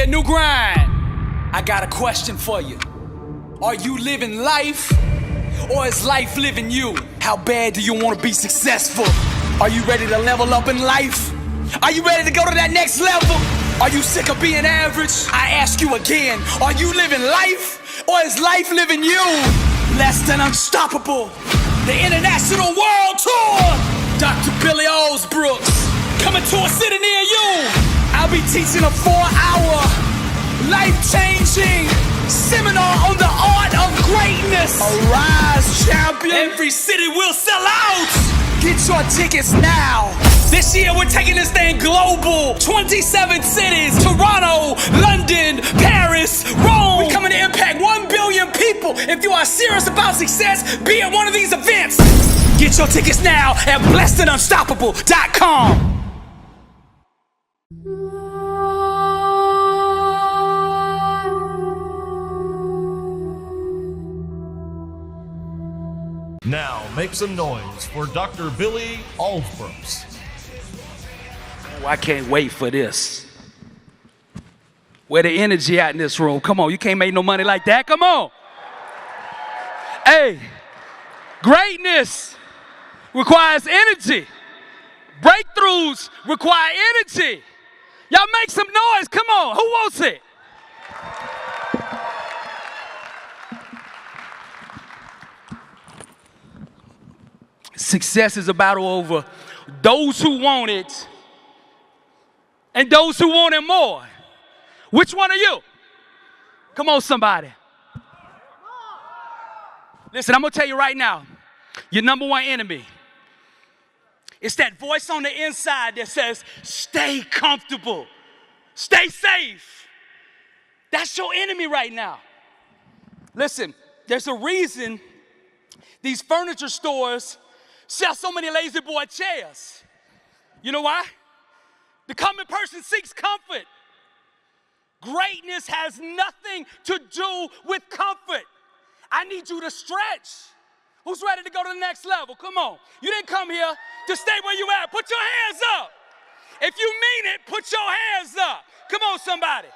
year, new grind. I got a question for you. Are you living life, or is life living you? How bad do you want to be successful? Are you ready to level up in life? Are you ready to go to that next level? Are you sick of being average? I ask you again, are you living life, or is life living you? Less than unstoppable, the international world tour. Dr. Billy Alsbrooks, coming to a city near you. I'll be teaching a 4-hour, life-changing seminar on the art of greatness. Arise, champion. Every city will sell out. Get your tickets now. This year we're taking this thing global. 27 cities, Toronto, London, Paris, Rome. We're coming to impact 1 billion people. If you are serious about success, be at one of these events. Get your tickets now at blessedandunstoppable.com. Now, make some noise for Dr. Billy Alsbrooks. Oh, I can't wait for this. Where the energy at in this room? Come on, you can't make no money like that. Come on. Hey, greatness requires energy. Breakthroughs require energy. Y'all make some noise. Come on, who wants it? Success is a battle over those who want it and those who want it more. Which one are you? Come on, somebody. Listen, I'm going to tell you right now, your number one enemy. It's that voice on the inside that says, stay comfortable, stay safe. That's your enemy right now. Listen, there's a reason these furniture stores sell so many lazy boy chairs. You know why? The common person seeks comfort. Greatness has nothing to do with comfort. I need you to stretch. Who's ready to go to the next level? Come on. You didn't come here to stay where you at. Put your hands up. If you mean it, put your hands up. Come on, somebody.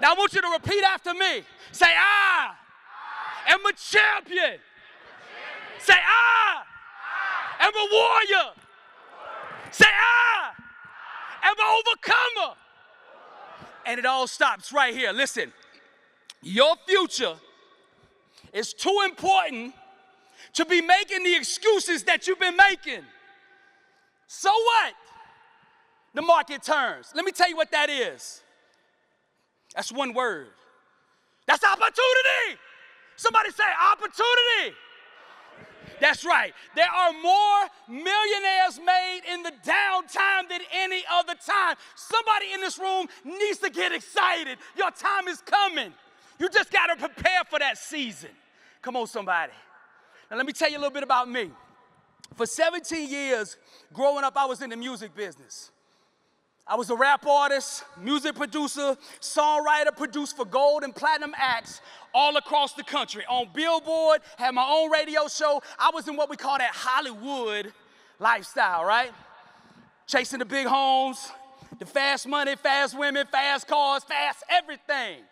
Now I want you to repeat after me. Say, I am a champion. Say, I am a warrior. Say, I am an overcomer. And it all stops right here. Listen, your future is too important to be making the excuses that you've been making. So what? The market turns. Let me tell you what that is. That's one word. That's opportunity. Somebody say opportunity. That's right. There are more millionaires made in the downtime than any other time. Somebody in this room needs to get excited. Your time is coming. You just got to prepare for that season. Come on, somebody. Now, let me tell you a little bit about me. For 17 years, growing up, I was in the music business. I was a rap artist, music producer, songwriter, produced for gold and platinum acts all across the country. On Billboard, had my own radio show. I was in what we call that Hollywood lifestyle, right? Chasing the big homes, the fast money, fast women, fast cars, fast everything.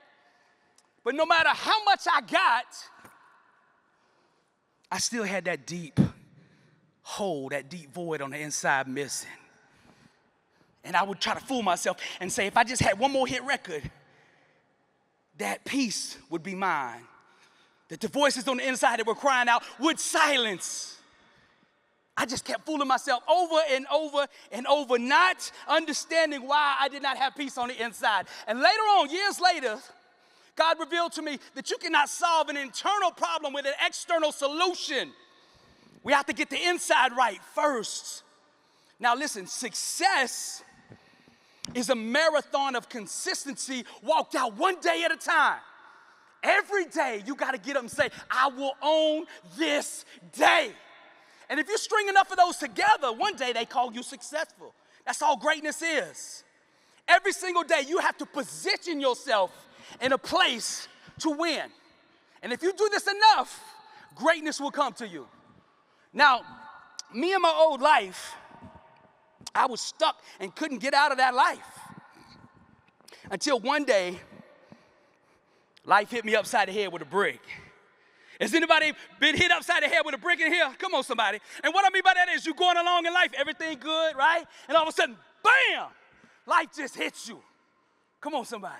But no matter how much I got, I still had that deep hole, that deep void on the inside missing. And I would try to fool myself and say, if I just had one more hit record, that peace would be mine. That the voices on the inside that were crying out would silence. I just kept fooling myself over and over and over, not understanding why I did not have peace on the inside. And later on, years later, God revealed to me that you cannot solve an internal problem with an external solution. We have to get the inside right first. Now listen, success is a marathon of consistency walked out one day at a time. Every day you got to get up and say, I will own this day. And if you string enough of those together, one day they call you successful. That's all greatness is. Every single day you have to position yourself in a place to win. And if you do this enough, greatness will come to you. Now, me and my old life, I was stuck and couldn't get out of that life. Until one day, Life hit me upside the head with a brick. Has anybody been hit upside the head with a brick in here? Come on, somebody. And what I mean by that is you're going along in life, everything good, right? And all of a sudden, bam, life just hits you. Come on, somebody.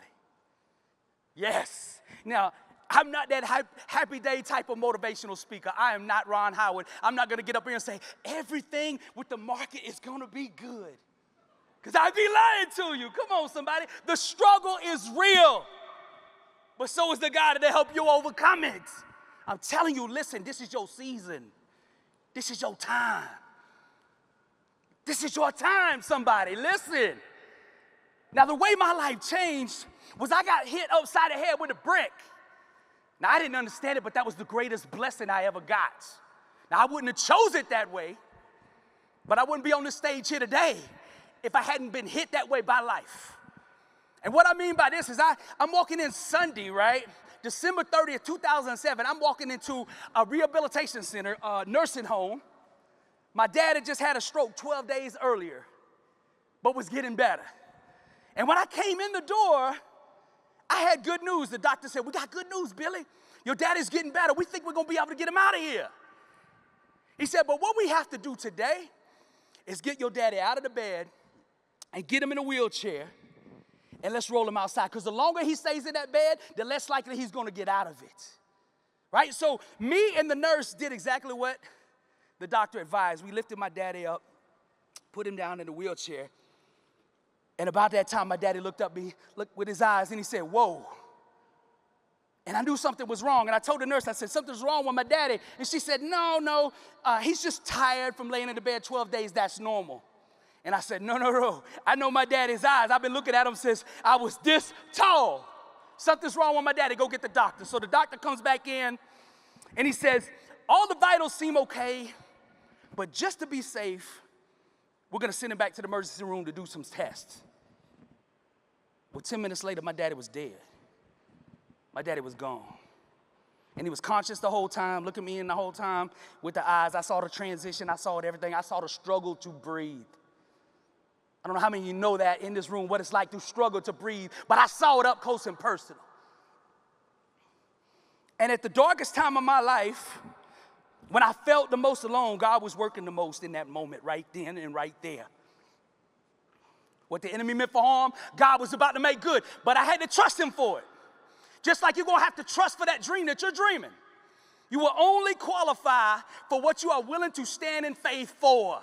Yes. Now, I'm not that happy day type of motivational speaker. I am not Ron Howard. I'm not going to get up here and say, everything with the market is going to be good. Because I'd be lying to you. Come on, somebody. The struggle is real. But so is the God that help you overcome it. I'm telling you, listen, this is your season. This is your time. This is your time, somebody. Listen. Now, the way my life changed was I got hit upside the head with a brick. Now, I didn't understand it, but that was the greatest blessing I ever got. Now, I wouldn't have chose it that way, but I wouldn't be on the stage here today if I hadn't been hit that way by life. And what I mean by this is I'm walking in Sunday, right? December 30th, 2007, I'm walking into a rehabilitation center, a nursing home. My dad had just had a stroke 12 days earlier, but was getting better. And when I came in the door, I had good news. The doctor said, we got good news, Billy. Your dad is getting better. We think we're going to be able to get him out of here. He said, but what we have to do today is get your daddy out of the bed and get him in a wheelchair, and let's roll him outside. Because the longer he stays in that bed, the less likely he's going to get out of it. Right? So me and the nurse did exactly what the doctor advised. We lifted my daddy up, put him down in the wheelchair. And about that time, my daddy looked with his eyes, and he said, whoa. And I knew something was wrong. And I told the nurse, I said, something's wrong with my daddy. And she said, no, he's just tired from laying in the bed 12 days. That's normal. And I said, no. I know my daddy's eyes. I've been looking at him since I was this tall. Something's wrong with my daddy. Go get the doctor. So the doctor comes back in, and he says, all the vitals seem okay, but just to be safe, we're going to send him back to the emergency room to do some tests. Well, 10 minutes later, my daddy was dead. My daddy was gone. And he was conscious the whole time, looking me in the whole time with the eyes. I saw the transition. I saw everything. I saw the struggle to breathe. I don't know how many of you know that in this room, what it's like to struggle to breathe, but I saw it up close and personal. And at the darkest time of my life, when I felt the most alone, God was working the most in that moment, right then and right there. What the enemy meant for harm, God was about to make good, but I had to trust him for it. Just like you're going to have to trust for that dream that you're dreaming. You will only qualify for what you are willing to stand in faith for.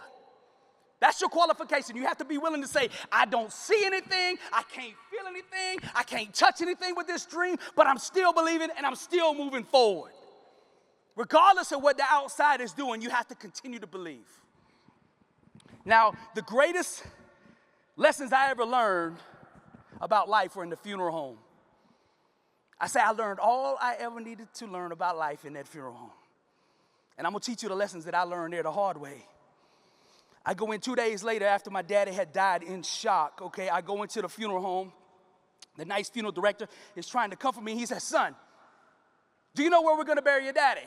That's your qualification. You have to be willing to say, I don't see anything, I can't feel anything, I can't touch anything with this dream, but I'm still believing and I'm still moving forward. Regardless of what the outside is doing, you have to continue to believe. Now, the greatest lessons I ever learned about life were in the funeral home. I say I learned all I ever needed to learn about life in that funeral home. And I'm going to teach you the lessons that I learned there the hard way. I go in 2 days later after my daddy had died in shock, okay? I go into the funeral home. The nice funeral director is trying to comfort me. He says, son, do you know where we're going to bury your daddy?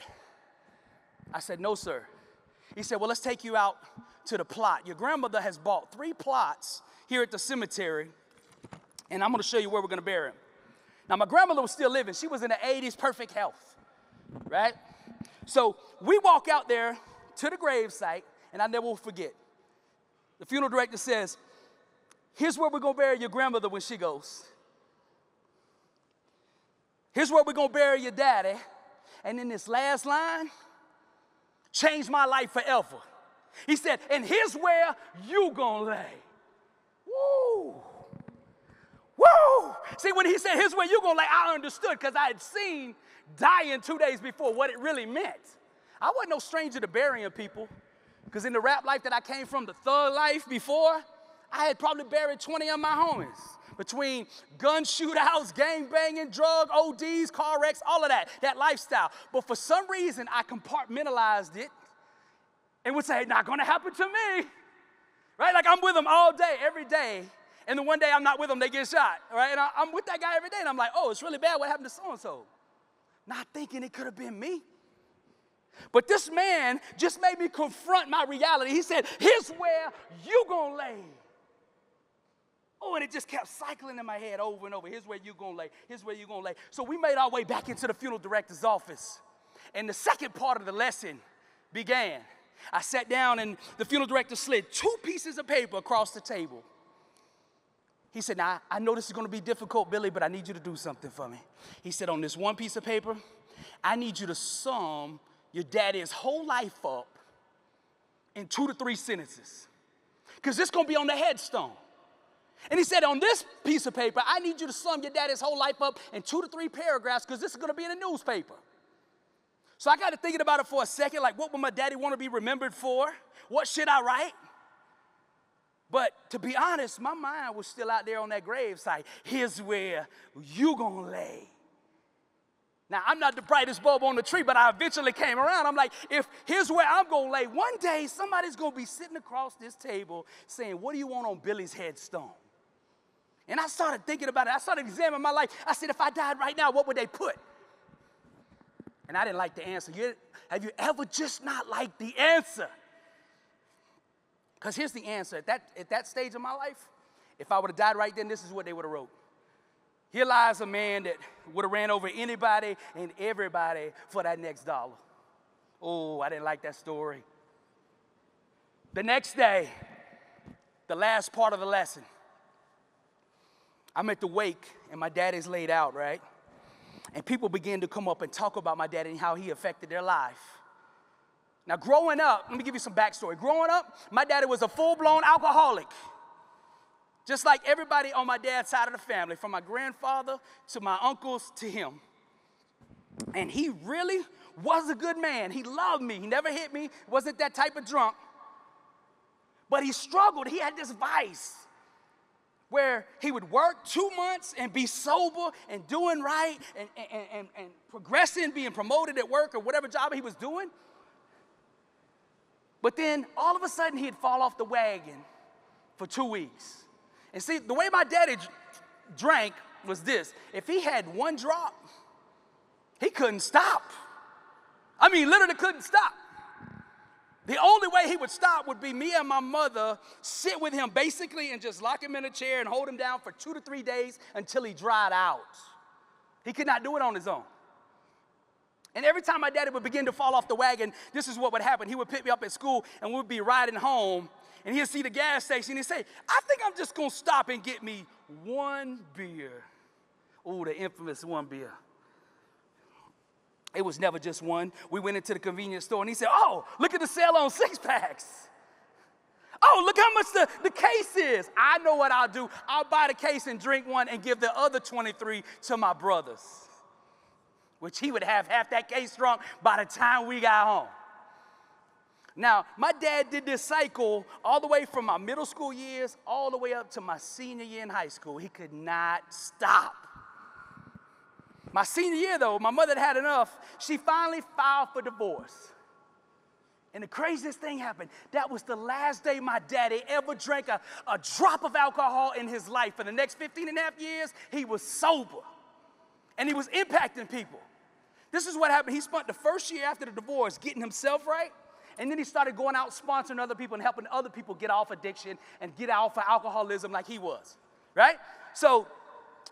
I said, no, sir. He said, well, let's take you out to the plot. Your grandmother has bought 3 plots here at the cemetery, and I'm going to show you where we're going to bury him. Now, my grandmother was still living. She was in the 80s, perfect health, right? So we walk out there to the gravesite, and I never will forget. The funeral director says, here's where we're going to bury your grandmother when she goes. Here's where we're going to bury your daddy. And in this last line, changed my life forever. He said, and here's where you going to lay. Woo! Woo! See, when he said, here's where you going to lay, I understood because I had seen dying 2 days before what it really meant. I wasn't no stranger to burying people. Because in the rap life that I came from, the thug life before, I had probably buried 20 of my homies. Between gun shootouts, gang banging, drug ODs, car wrecks, all of that lifestyle. But for some reason, I compartmentalized it and would say, not going to happen to me. Right? Like I'm with them all day, every day. And then one day I'm not with them, they get shot. Right? And I'm with that guy every day. And I'm like, oh, it's really bad. What happened to so-and-so? Not thinking it could have been me. But this man just made me confront my reality. He said, here's where you gonna lay. Oh, and it just kept cycling in my head over and over. Here's where you're going to lay. Here's where you're going to lay. So we made our way back into the funeral director's office. And the second part of the lesson began. I sat down and the funeral director slid 2 pieces of paper across the table. He said, now, I know this is going to be difficult, Billy, but I need you to do something for me. He said, on this 1 piece of paper, I need you to sum your daddy's whole life up in 2 to 3 sentences. Because this is going to be on the headstone. And he said, on this piece of paper, I need you to sum your daddy's whole life up in 2 to 3 paragraphs because this is going to be in the newspaper. So I got to thinking about it for a second, like what would my daddy want to be remembered for? What should I write? But to be honest, my mind was still out there on that gravesite. Here's where you gonna lay. Now, I'm not the brightest bulb on the tree, but I eventually came around. I'm like, if here's where I'm going to lay, one day somebody's going to be sitting across this table saying, what do you want on Billy's headstone? And I started thinking about it. I started examining my life. I said, if I died right now, what would they put? And I didn't like the answer. Have you ever just not liked the answer? Because here's the answer. At that stage of my life, if I would have died right then, this is what they would have wrote. Here lies a man that would have ran over anybody and everybody for that next dollar. Oh, I didn't like that story. The next day, the last part of the lesson, I'm at the wake and my daddy's laid out, right? And people begin to come up and talk about my daddy and how he affected their life. Now, growing up, let me give you some backstory. Growing up, my daddy was a full-blown alcoholic. Just like everybody on my dad's side of the family, from my grandfather to my uncles to him. And he really was a good man. He loved me. He never hit me. Wasn't that type of drunk. But he struggled. He had this vice where he would work 2 months and be sober and doing right and progressing, being promoted at work or whatever job he was doing. But then all of a sudden he'd fall off the wagon for 2 weeks. And see, the way my daddy drank was this. If he had 1 drop, he couldn't stop. I mean, literally couldn't stop. The only way he would stop would be me and my mother sit with him basically and just lock him in a chair and hold him down for 2 to 3 days until he dried out. He could not do it on his own. And every time my daddy would begin to fall off the wagon, this is what would happen. He would pick me up at school and we'd be riding home. And he'll see the gas station and he'll say, I think I'm just going to stop and get me 1 beer. Oh, the infamous 1 beer. It was never just one. We went into the convenience store and he said, oh, look at the sale on 6-packs. Oh, look how much the case is. I know what I'll do. I'll buy the case and drink 1 and give the other 23 to my brothers, which he would have half that case drunk by the time we got home. Now, my dad did this cycle all the way from my middle school years all the way up to my senior year in high school. He could not stop. My senior year, though, my mother had enough. She finally filed for divorce. And the craziest thing happened. That was the last day my daddy ever drank a drop of alcohol in his life. For the next 15 and a half years, he was sober. And he was impacting people. This is what happened. He spent the first year after the divorce getting himself right. And then he started going out sponsoring other people and helping other people get off addiction and get off of alcoholism like he was, right? So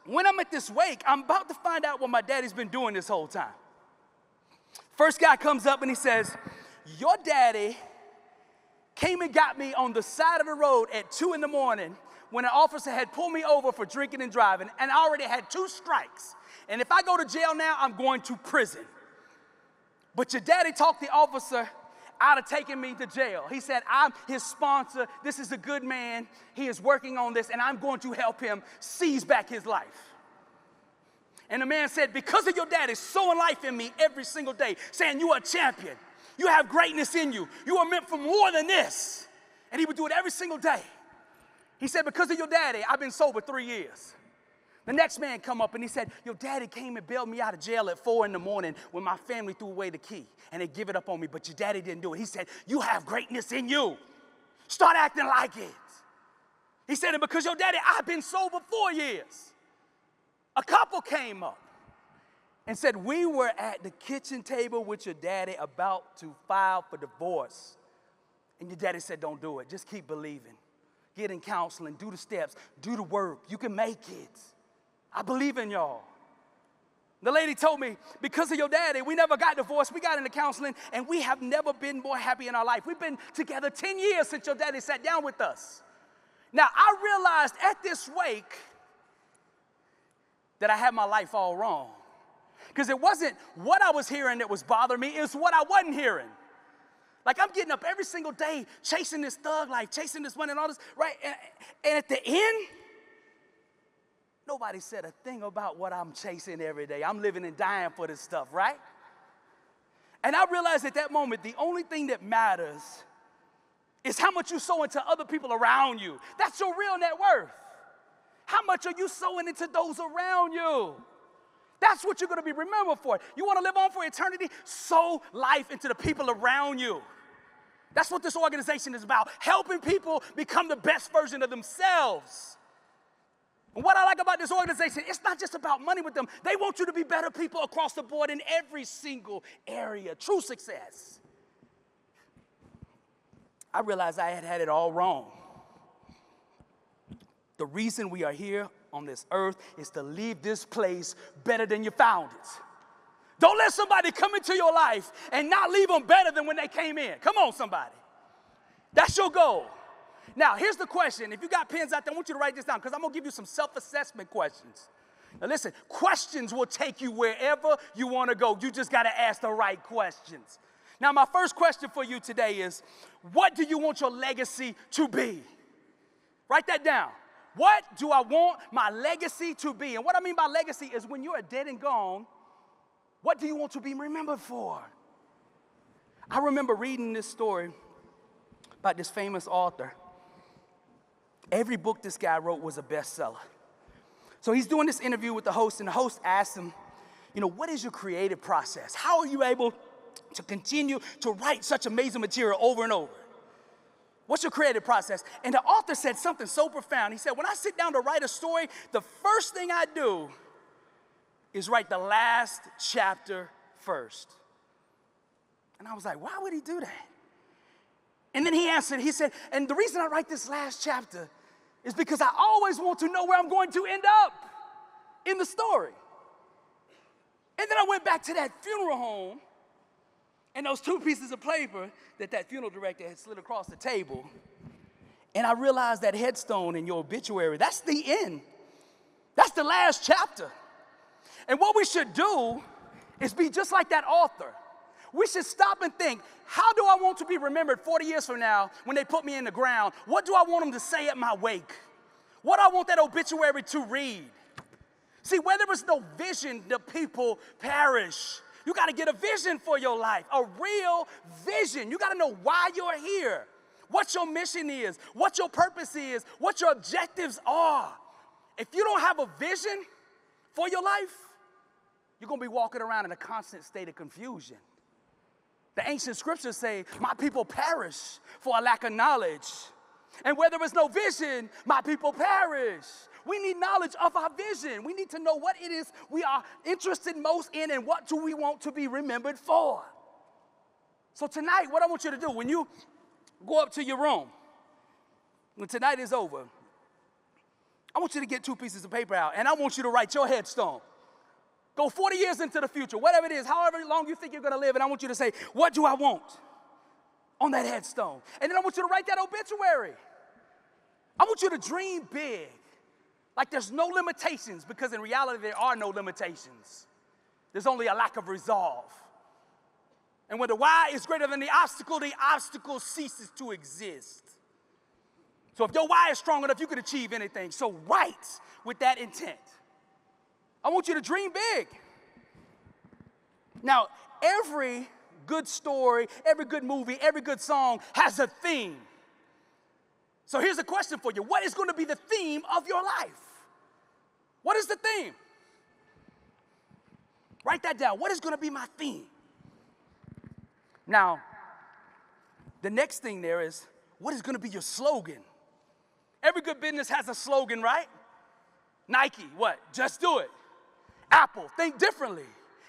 when I'm at this wake, I'm about to find out what my daddy's been doing this whole time. First guy comes up and he says, your daddy came and got me on the side of the road at 2 in the morning when an officer had pulled me over for drinking and driving, and I already had 2 strikes. And if I go to jail now, I'm going to prison. But your daddy talked the officer out of taking me to jail. He said, I'm his sponsor. This is a good man. He is working on this, and I'm going to help him seize back his life. And the man said, because of your daddy sowing life in me every single day, saying you are a champion. You have greatness in you. You are meant for more than this. And he would do it every single day. He said, because of your daddy, I've been sober 3 years. The next man come up and he said, your daddy came and bailed me out of jail at 4 in the morning when my family threw away the key and they give it up on me, but your daddy didn't do it. He said, you have greatness in you. Start acting like it. He said, and because your daddy, I've been sober 4 years. A couple came up and said, we were at the kitchen table with your daddy about to file for divorce. And your daddy said, don't do it. Just keep believing. Get in counseling, do the steps, do the work. You can make it. I believe in y'all. The lady told me, because of your daddy, we never got divorced. We got into counseling, and we have never been more happy in our life. We've been together 10 years since your daddy sat down with us. Now, I realized at this wake that I had my life all wrong. Because it wasn't what I was hearing that was bothering me. It was what I wasn't hearing. Like, I'm getting up every single day chasing this thug life, chasing this money and all this, right? And at the end, nobody said a thing about what I'm chasing every day. I'm living and dying for this stuff, right? And I realized at that moment, the only thing that matters is how much you sow into other people around you. That's your real net worth. How much are you sowing into those around you? That's what you're going to be remembered for. You want to live on for eternity? Sow life into the people around you. That's what this organization is about, helping people become the best version of themselves. And what I like about this organization, it's not just about money with them. They want you to be better people across the board in every single area. True success. I realized I had it all wrong. The reason we are here on this earth is to leave this place better than you found it. Don't let somebody come into your life and not leave them better than when they came in. Come on, somebody. That's your goal. Now, here's the question. If you got pens out there, I want you to write this down because I'm going to give you some self-assessment questions. Now, listen, questions will take you wherever you want to go. You just got to ask the right questions. Now, my first question for you today is, what do you want your legacy to be? Write that down. What do I want my legacy to be? And what I mean by legacy is when you are dead and gone, what do you want to be remembered for? I remember reading this story about this famous author. Every book this guy wrote was a bestseller. So he's doing this interview with the host, and the host asks him, what is your creative process? How are you able to continue to write such amazing material over and over? What's your creative process? And the author said something so profound. He said, when I sit down to write a story, the first thing I do is write the last chapter first. And I was like, why would he do that? And then he answered, he said, and the reason I write this last chapter is because I always want to know where I'm going to end up in the story. And then I went back to that funeral home, and those two pieces of paper that funeral director had slid across the table, and I realized that headstone in your obituary, that's the end. That's the last chapter. And what we should do is be just like that author. We should stop and think, how do I want to be remembered 40 years from now when they put me in the ground? What do I want them to say at my wake? What do I want that obituary to read? See, where there is no vision, the people perish. You got to get a vision for your life, a real vision. You got to know why you're here, what your mission is, what your purpose is, what your objectives are. If you don't have a vision for your life, you're going to be walking around in a constant state of confusion. The ancient scriptures say, my people perish for a lack of knowledge. And where there is no vision, my people perish. We need knowledge of our vision. We need to know what it is we are interested most in and what do we want to be remembered for. So tonight, what I want you to do, when you go up to your room, when tonight is over, I want you to get two pieces of paper out, and I want you to write your headstone. Go 40 years into the future, whatever it is, however long you think you're going to live, and I want you to say, what do I want on that headstone? And then I want you to write that obituary. I want you to dream big, like there's no limitations, because in reality, there are no limitations. There's only a lack of resolve. And when the why is greater than the obstacle ceases to exist. So if your why is strong enough, you can achieve anything. So write with that intent. I want you to dream big. Now, every good story, every good movie, every good song has a theme. So here's a question for you. What is going to be the theme of your life? What is the theme? Write that down. What is going to be my theme? Now, the next thing there is, what is going to be your slogan? Every good business has a slogan, right? Nike, what? Just do it. Apple, think differently.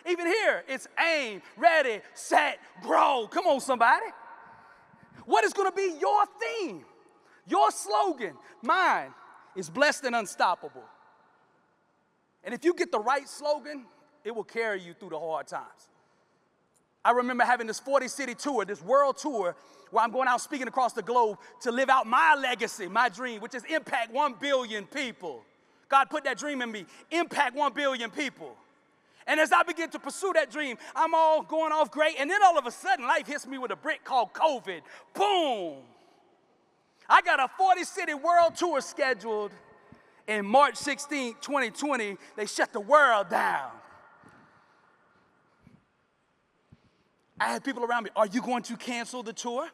Even here, it's aim, ready, set, grow. Come on, somebody. What is going to be your theme? Your slogan, mine, is blessed and unstoppable. And if you get the right slogan, it will carry you through the hard times. I remember having this 40-city tour, this world tour, where I'm going out speaking across the globe to live out my legacy, my dream, which is impact 1 billion people. God put that dream in me, impact 1 billion people. And as I begin to pursue that dream, I'm all going off great, and then all of a sudden, life hits me with a brick called COVID. Boom! I got a 40-city world tour scheduled in March 16, 2020. They shut the world down. I had people around me, are you going to cancel the tour?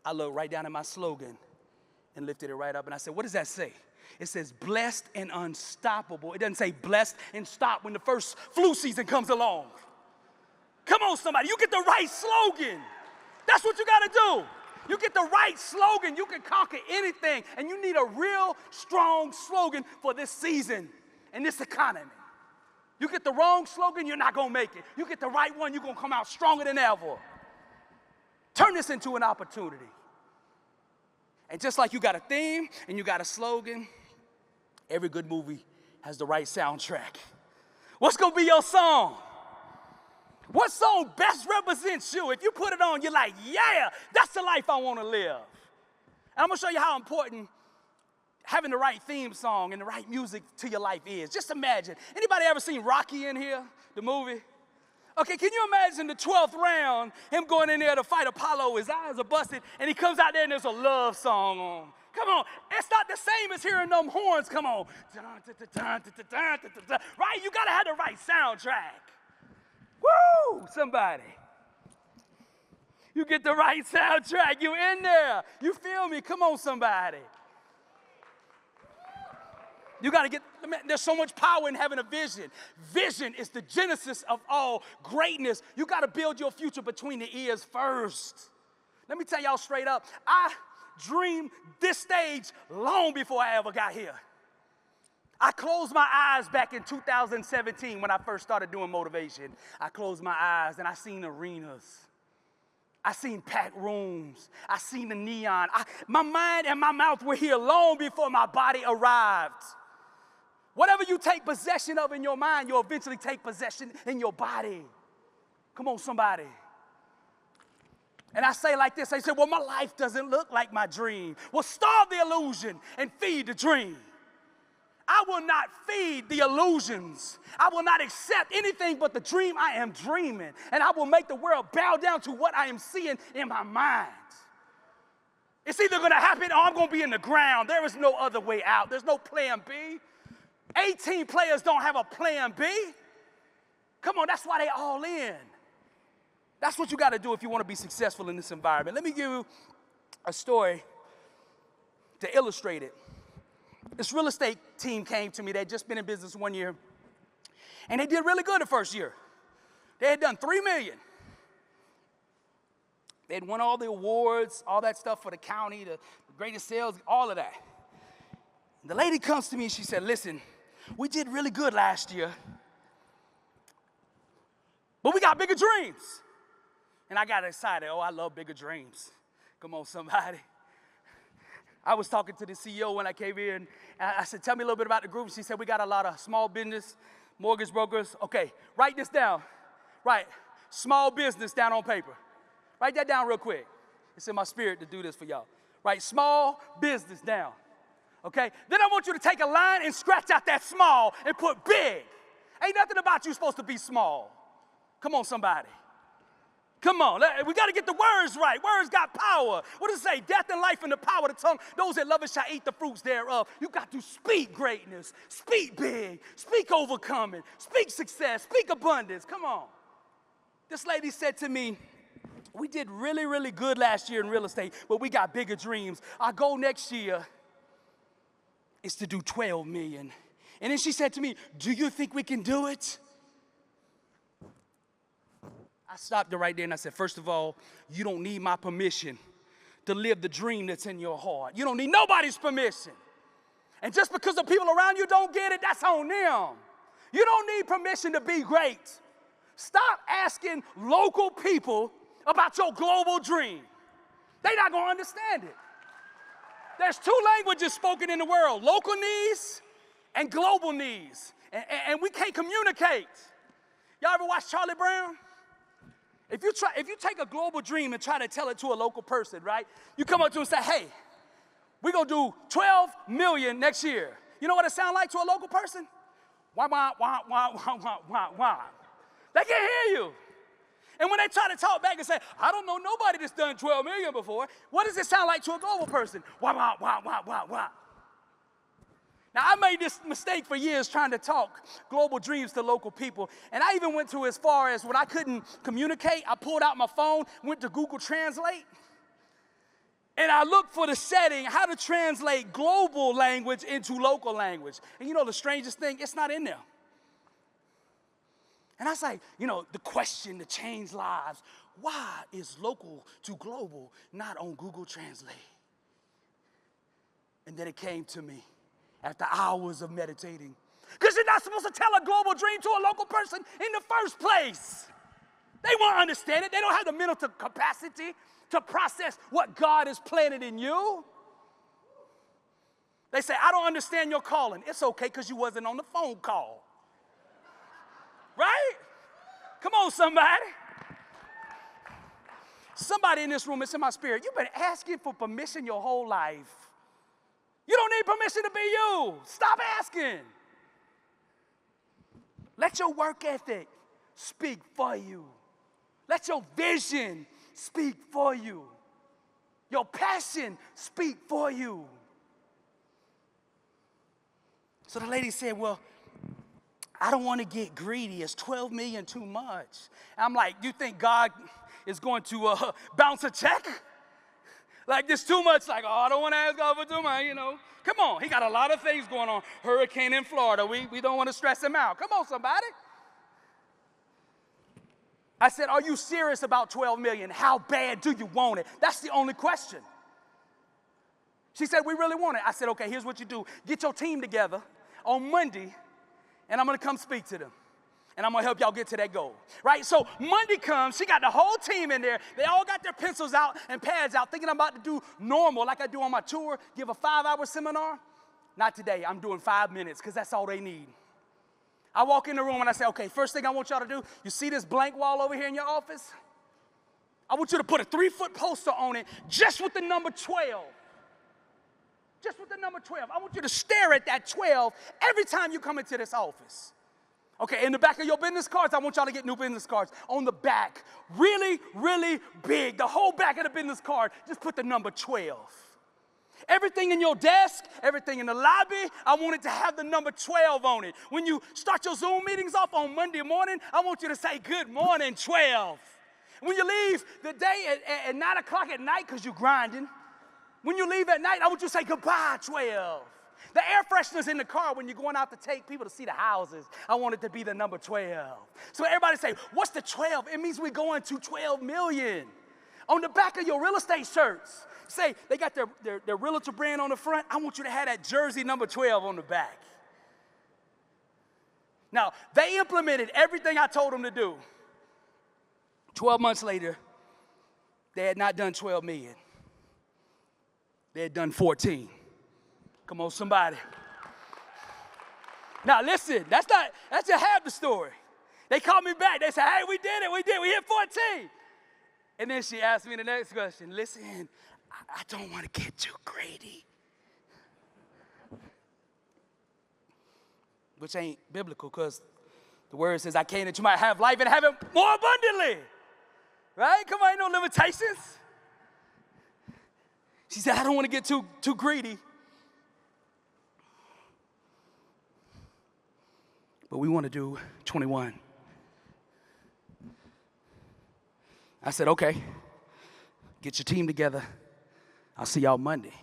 I looked right down at my slogan and lifted it right up, and I said, what does that say? It says blessed and unstoppable. It doesn't say blessed and stop when the first flu season comes along. Come on, somebody, you get the right slogan. That's what you gotta do. You get the right slogan, you can conquer anything, and you need a real strong slogan for this season and this economy. You get the wrong slogan, you're not gonna make it. You get the right one, you're gonna come out stronger than ever. Turn this into an opportunity. And just like you got a theme and you got a slogan, every good movie has the right soundtrack. What's gonna be your song? What song best represents you? If you put it on, you're like, yeah, that's the life I wanna live. And I'm gonna show you how important having the right theme song and the right music to your life is. Just imagine. Anybody ever seen Rocky in here, the movie? Okay, can you imagine the 12th round, him going in there to fight Apollo, his eyes are busted, and he comes out there and there's a love song on. Come on, it's not the same as hearing them horns, come on. Right, you gotta have the right soundtrack. Woo, somebody. You get the right soundtrack, you in there. You feel me, come on somebody. You got to get, there's so much power in having a vision. Vision is the genesis of all greatness. You got to build your future between the ears first. Let me tell y'all straight up, I dreamed this stage long before I ever got here. I closed my eyes back in 2017 when I first started doing motivation. I closed my eyes and I seen arenas. I seen packed rooms. I seen the neon. My mind and my mouth were here long before my body arrived. Whatever you take possession of in your mind, you'll eventually take possession in your body. Come on, somebody. And I say like this, I say, well, my life doesn't look like my dream. Well, starve the illusion and feed the dream. I will not feed the illusions. I will not accept anything but the dream I am dreaming. And I will make the world bow down to what I am seeing in my mind. It's either gonna happen or I'm gonna be in the ground. There is no other way out. There's no plan B. 18 players don't have a plan B. Come on, that's why they all in. That's what you gotta do if you wanna be successful in this environment. Let me give you a story to illustrate it. This real estate team came to me. They'd just been in business 1 year, and they did really good the first year. They had done $3 million. They had won all the awards, all that stuff for the county, the greatest sales, all of that. And the lady comes to me and she said, listen, we did really good last year, but we got bigger dreams. And I got excited. Oh, I love bigger dreams. Come on, somebody. I was talking to the CEO when I came in, and I said, tell me a little bit about the group. She said, we got a lot of small business, mortgage brokers. Okay, write this down. Right, small business down on paper. Write that down real quick. It's in my spirit to do this for y'all. Write small business down, okay? Then I want you to take a line and scratch out that small and put big. Ain't nothing about you supposed to be small. Come on, somebody. Come on, we got to get the words right. Words got power. What does it say? Death and life in the power of the tongue. Those that love it shall eat the fruits thereof. You got to speak greatness, speak big, speak overcoming, speak success, speak abundance. Come on. This lady said to me, we did really, really good last year in real estate, but we got bigger dreams. Our goal next year is to do 12 million. And then she said to me, do you think we can do it? I stopped her right there and I said, first of all, you don't need my permission to live the dream that's in your heart. You don't need nobody's permission. And just because the people around you don't get it, that's on them. You don't need permission to be great. Stop asking local people about your global dream. They're not going to understand it. There's two languages spoken in the world, local needs and global needs. And we can't communicate. Y'all ever watch Charlie Brown? If you take a global dream and try to tell it to a local person, right? You come up to them and say, hey, we're going to do 12 million next year. You know what it sounds like to a local person? Wah, wah, wah, wah, wah, wah, wah, wah. They can't hear you. And when they try to talk back and say, I don't know nobody that's done 12 million before, what does it sound like to a global person? Wah, wah, wah, wah, wah, wah. Now, I made this mistake for years trying to talk global dreams to local people. And I even went to as far as when I couldn't communicate, I pulled out my phone, went to Google Translate, and I looked for the setting, how to translate global language into local language. And you know the strangest thing? It's not in there. And I was like, you know, the question to change lives, why is local to global not on Google Translate? And then it came to me after hours of meditating. Because you're not supposed to tell a global dream to a local person in the first place. They won't understand it. They don't have the mental capacity to process what God has planted in you. They say, I don't understand your calling. It's okay because you wasn't on the phone call. Right? Come on, somebody. Somebody in this room, it's in my spirit. You've been asking for permission your whole life. You don't need permission to be you. Stop asking. Let your work ethic speak for you. Let your vision speak for you. Your passion speak for you. So the lady said, well, I don't want to get greedy. Is 12 million too much? And I'm like, you think God is going to bounce a check? Like this too much, like, oh, I don't want to ask God for too much, you know. Come on, he got a lot of things going on. Hurricane in Florida, we don't want to stress him out. Come on, somebody. I said, are you serious about 12 million? How bad do you want it? That's the only question. She said, we really want it. I said, okay, here's what you do. Get your team together on Monday, and I'm going to come speak to them. And I'm going to help y'all get to that goal, right? So Monday comes, she got the whole team in there. They all got their pencils out and pads out, thinking I'm about to do normal like I do on my tour, give a 5-hour seminar. Not today. I'm doing 5 minutes because that's all they need. I walk in the room and I say, okay, first thing I want y'all to do, you see this blank wall over here in your office? I want you to put a 3-foot poster on it just with the number 12. Just with the number 12. I want you to stare at that 12 every time you come into this office. Okay, in the back of your business cards, I want y'all to get new business cards. On the back, really, really big, the whole back of the business card, just put the number 12. Everything in your desk, everything in the lobby, I want it to have the number 12 on it. When you start your Zoom meetings off on Monday morning, I want you to say, good morning, 12. When you leave the day at 9 o'clock at night because you're grinding, when you leave at night, I want you to say, goodbye, 12. The air fresheners in the car when you're going out to take people to see the houses, I want it to be the number 12. So everybody say, what's the 12? It means we're going to 12 million. On the back of your real estate shirts, say they got their realtor brand on the front. I want you to have that jersey number 12 on the back. Now, they implemented everything I told them to do. 12 months later, they had not done 12 million. They had done 14. Come on, somebody. Now, listen, that's just half the story. They called me back. They said, hey, we did it. We hit 14. And then she asked me the next question. Listen, I don't want to get too greedy. Which ain't biblical because the word says, I came that you might have life and have it more abundantly. Right? Come on, ain't no limitations. She said, I don't want to get too greedy. But we want to do 21. I said, okay, get your team together. I'll see y'all Monday.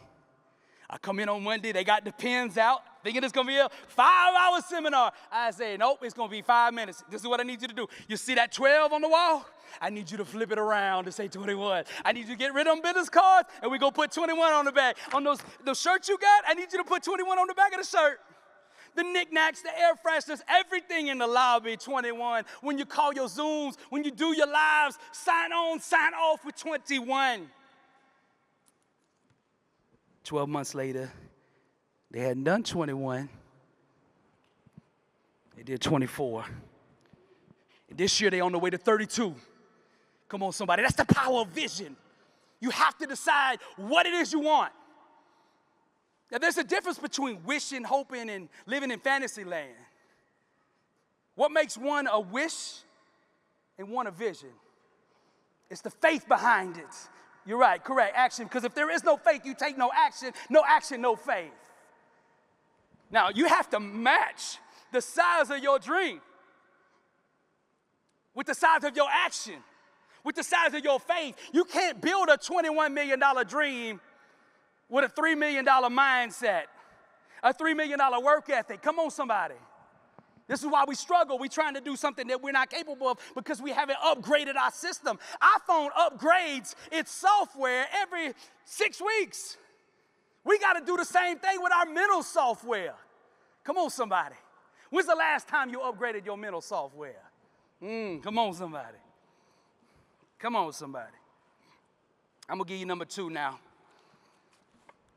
I come in on Monday, they got the pens out, thinking it's going to be a 5-hour seminar. I say, nope, it's going to be 5 minutes. This is what I need you to do. You see that 12 on the wall? I need you to flip it around to say 21. I need you to get rid of them business cards, and we're going to put 21 on the back. On those shirts you got, I need you to put 21 on the back of the shirt. The knickknacks, the air fresheners, everything in the lobby, 21. When you call your Zooms, when you do your lives, sign on, sign off with 21. 12 months later, they hadn't done 21. They did 24. And this year, they're on the way to 32. Come on, somebody. That's the power of vision. You have to decide what it is you want. Now, there's a difference between wishing, hoping, and living in fantasy land. What makes one a wish and one a vision? It's the faith behind it. You're right, correct, action. Because if there is no faith, you take no action, no faith. Now, you have to match the size of your dream with the size of your action, with the size of your faith. You can't build a $21 million dream with a $3 million mindset, a $3 million work ethic. Come on, somebody. This is why we struggle. We're trying to do something that we're not capable of because we haven't upgraded our system. iPhone upgrades its software every 6 weeks. We got to do the same thing with our mental software. Come on, somebody. When's the last time you upgraded your mental software? Come on, somebody. Come on, somebody. I'm going to give you number 2 now.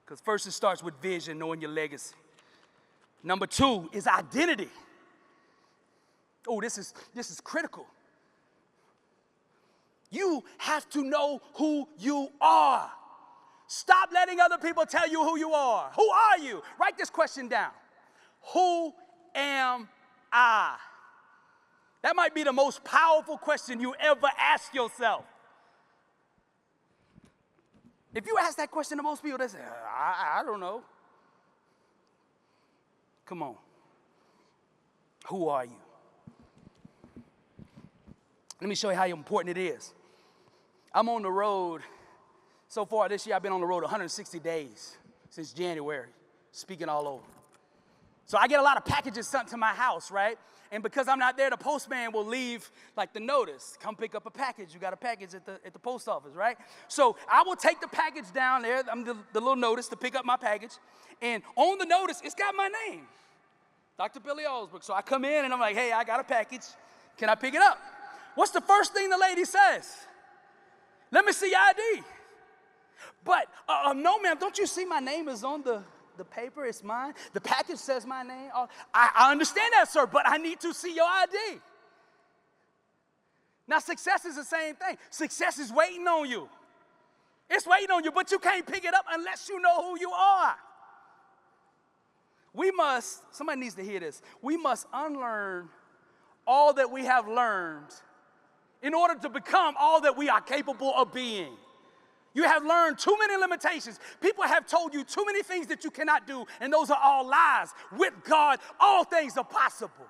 Because first it starts with vision, knowing your legacy. Number 2 is identity. Oh, this is critical. You have to know who you are. Stop letting other people tell you who you are. Who are you? Write this question down. Who am I? That might be the most powerful question you ever ask yourself. If you ask that question to most people, they say, I don't know. Come on. Who are you? Let me show you how important it is. I'm on the road. So far this year, I've been on the road 160 days since January, speaking all over. So I get a lot of packages sent to my house, right? And because I'm not there, the postman will leave like the notice. Come pick up a package. You got a package at the post office, right? So I will take the package down there, the little notice to pick up my package. And on the notice, it's got my name, Dr. Billy Alsbrooks. So I come in and I'm like, hey, I got a package. Can I pick it up? What's the first thing the lady says? Let me see your ID. But no, ma'am, don't you see my name is on the paper? It's mine. The package says my name. I understand that, sir, but I need to see your ID. Now, success is the same thing. Success is waiting on you. It's waiting on you, but you can't pick it up unless you know who you are. Somebody needs to hear this. We must unlearn all that we have learned in order to become all that we are capable of being. You have learned too many limitations. People have told you too many things that you cannot do, and those are all lies. With God, all things are possible.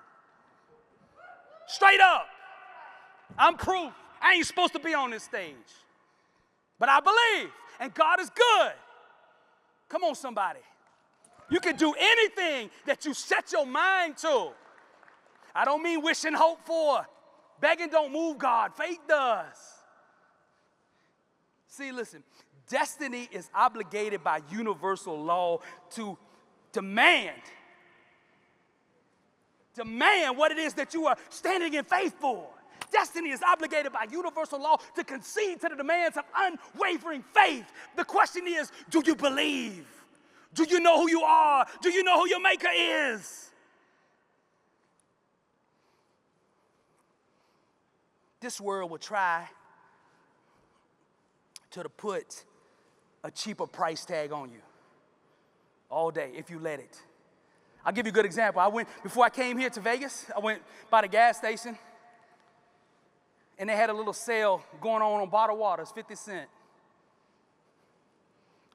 Straight up. I'm proof. I ain't supposed to be on this stage. But I believe, and God is good. Come on, somebody. You can do anything that you set your mind to. I don't mean wish and hope for. Begging don't move God. Faith does. See, listen, destiny is obligated by universal law to demand what it is that you are standing in faith for. Destiny is obligated by universal law to concede to the demands of unwavering faith. The question is, do you believe? Do you know who you are? Do you know who your maker is? This world will try to put a cheaper price tag on you all day if you let it. I'll give you a good example. Before I came here to Vegas, I went by the gas station, and they had a little sale going on bottled waters, 50 cents.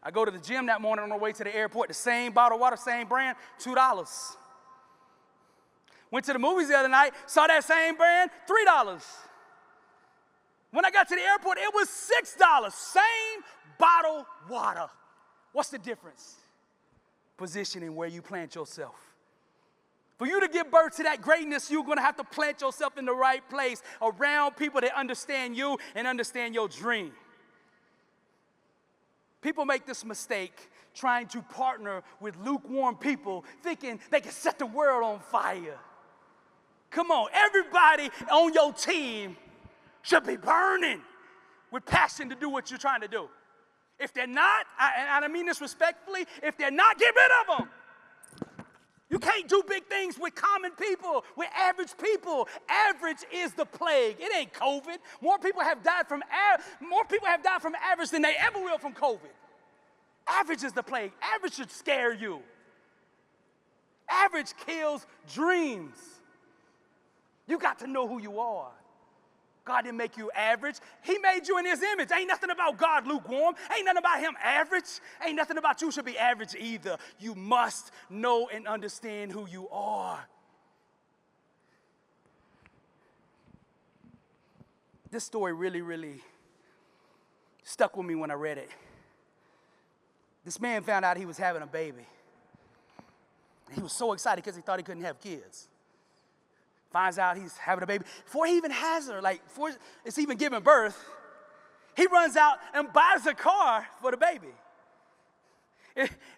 I go to the gym that morning on the way to the airport, the same bottled water, same brand, $2. Went to the movies the other night, saw that same brand, $3. When I got to the airport, it was $6. Same bottled water. What's the difference? Positioning where you plant yourself. For you to give birth to that greatness, you're going to have to plant yourself in the right place around people that understand you and understand your dream. People make this mistake trying to partner with lukewarm people thinking they can set the world on fire. Come on, everybody on your team should be burning with passion to do what you're trying to do. If they're not, and I mean this respectfully, if they're not, get rid of them. You can't do big things with common people, with average people. Average is the plague. It ain't COVID. More people have died from average than they ever will from COVID. Average is the plague. Average should scare you. Average kills dreams. You got to know who you are. God didn't make you average. He made you in his image. Ain't nothing about God lukewarm. Ain't nothing about him average. Ain't nothing about you should be average either. You must know and understand who you are. This story really, really stuck with me when I read it. This man found out he was having a baby. He was so excited because he thought he couldn't have kids. Finds out he's having a baby. Before he even has her, before it's even giving birth, he runs out and buys a car for the baby.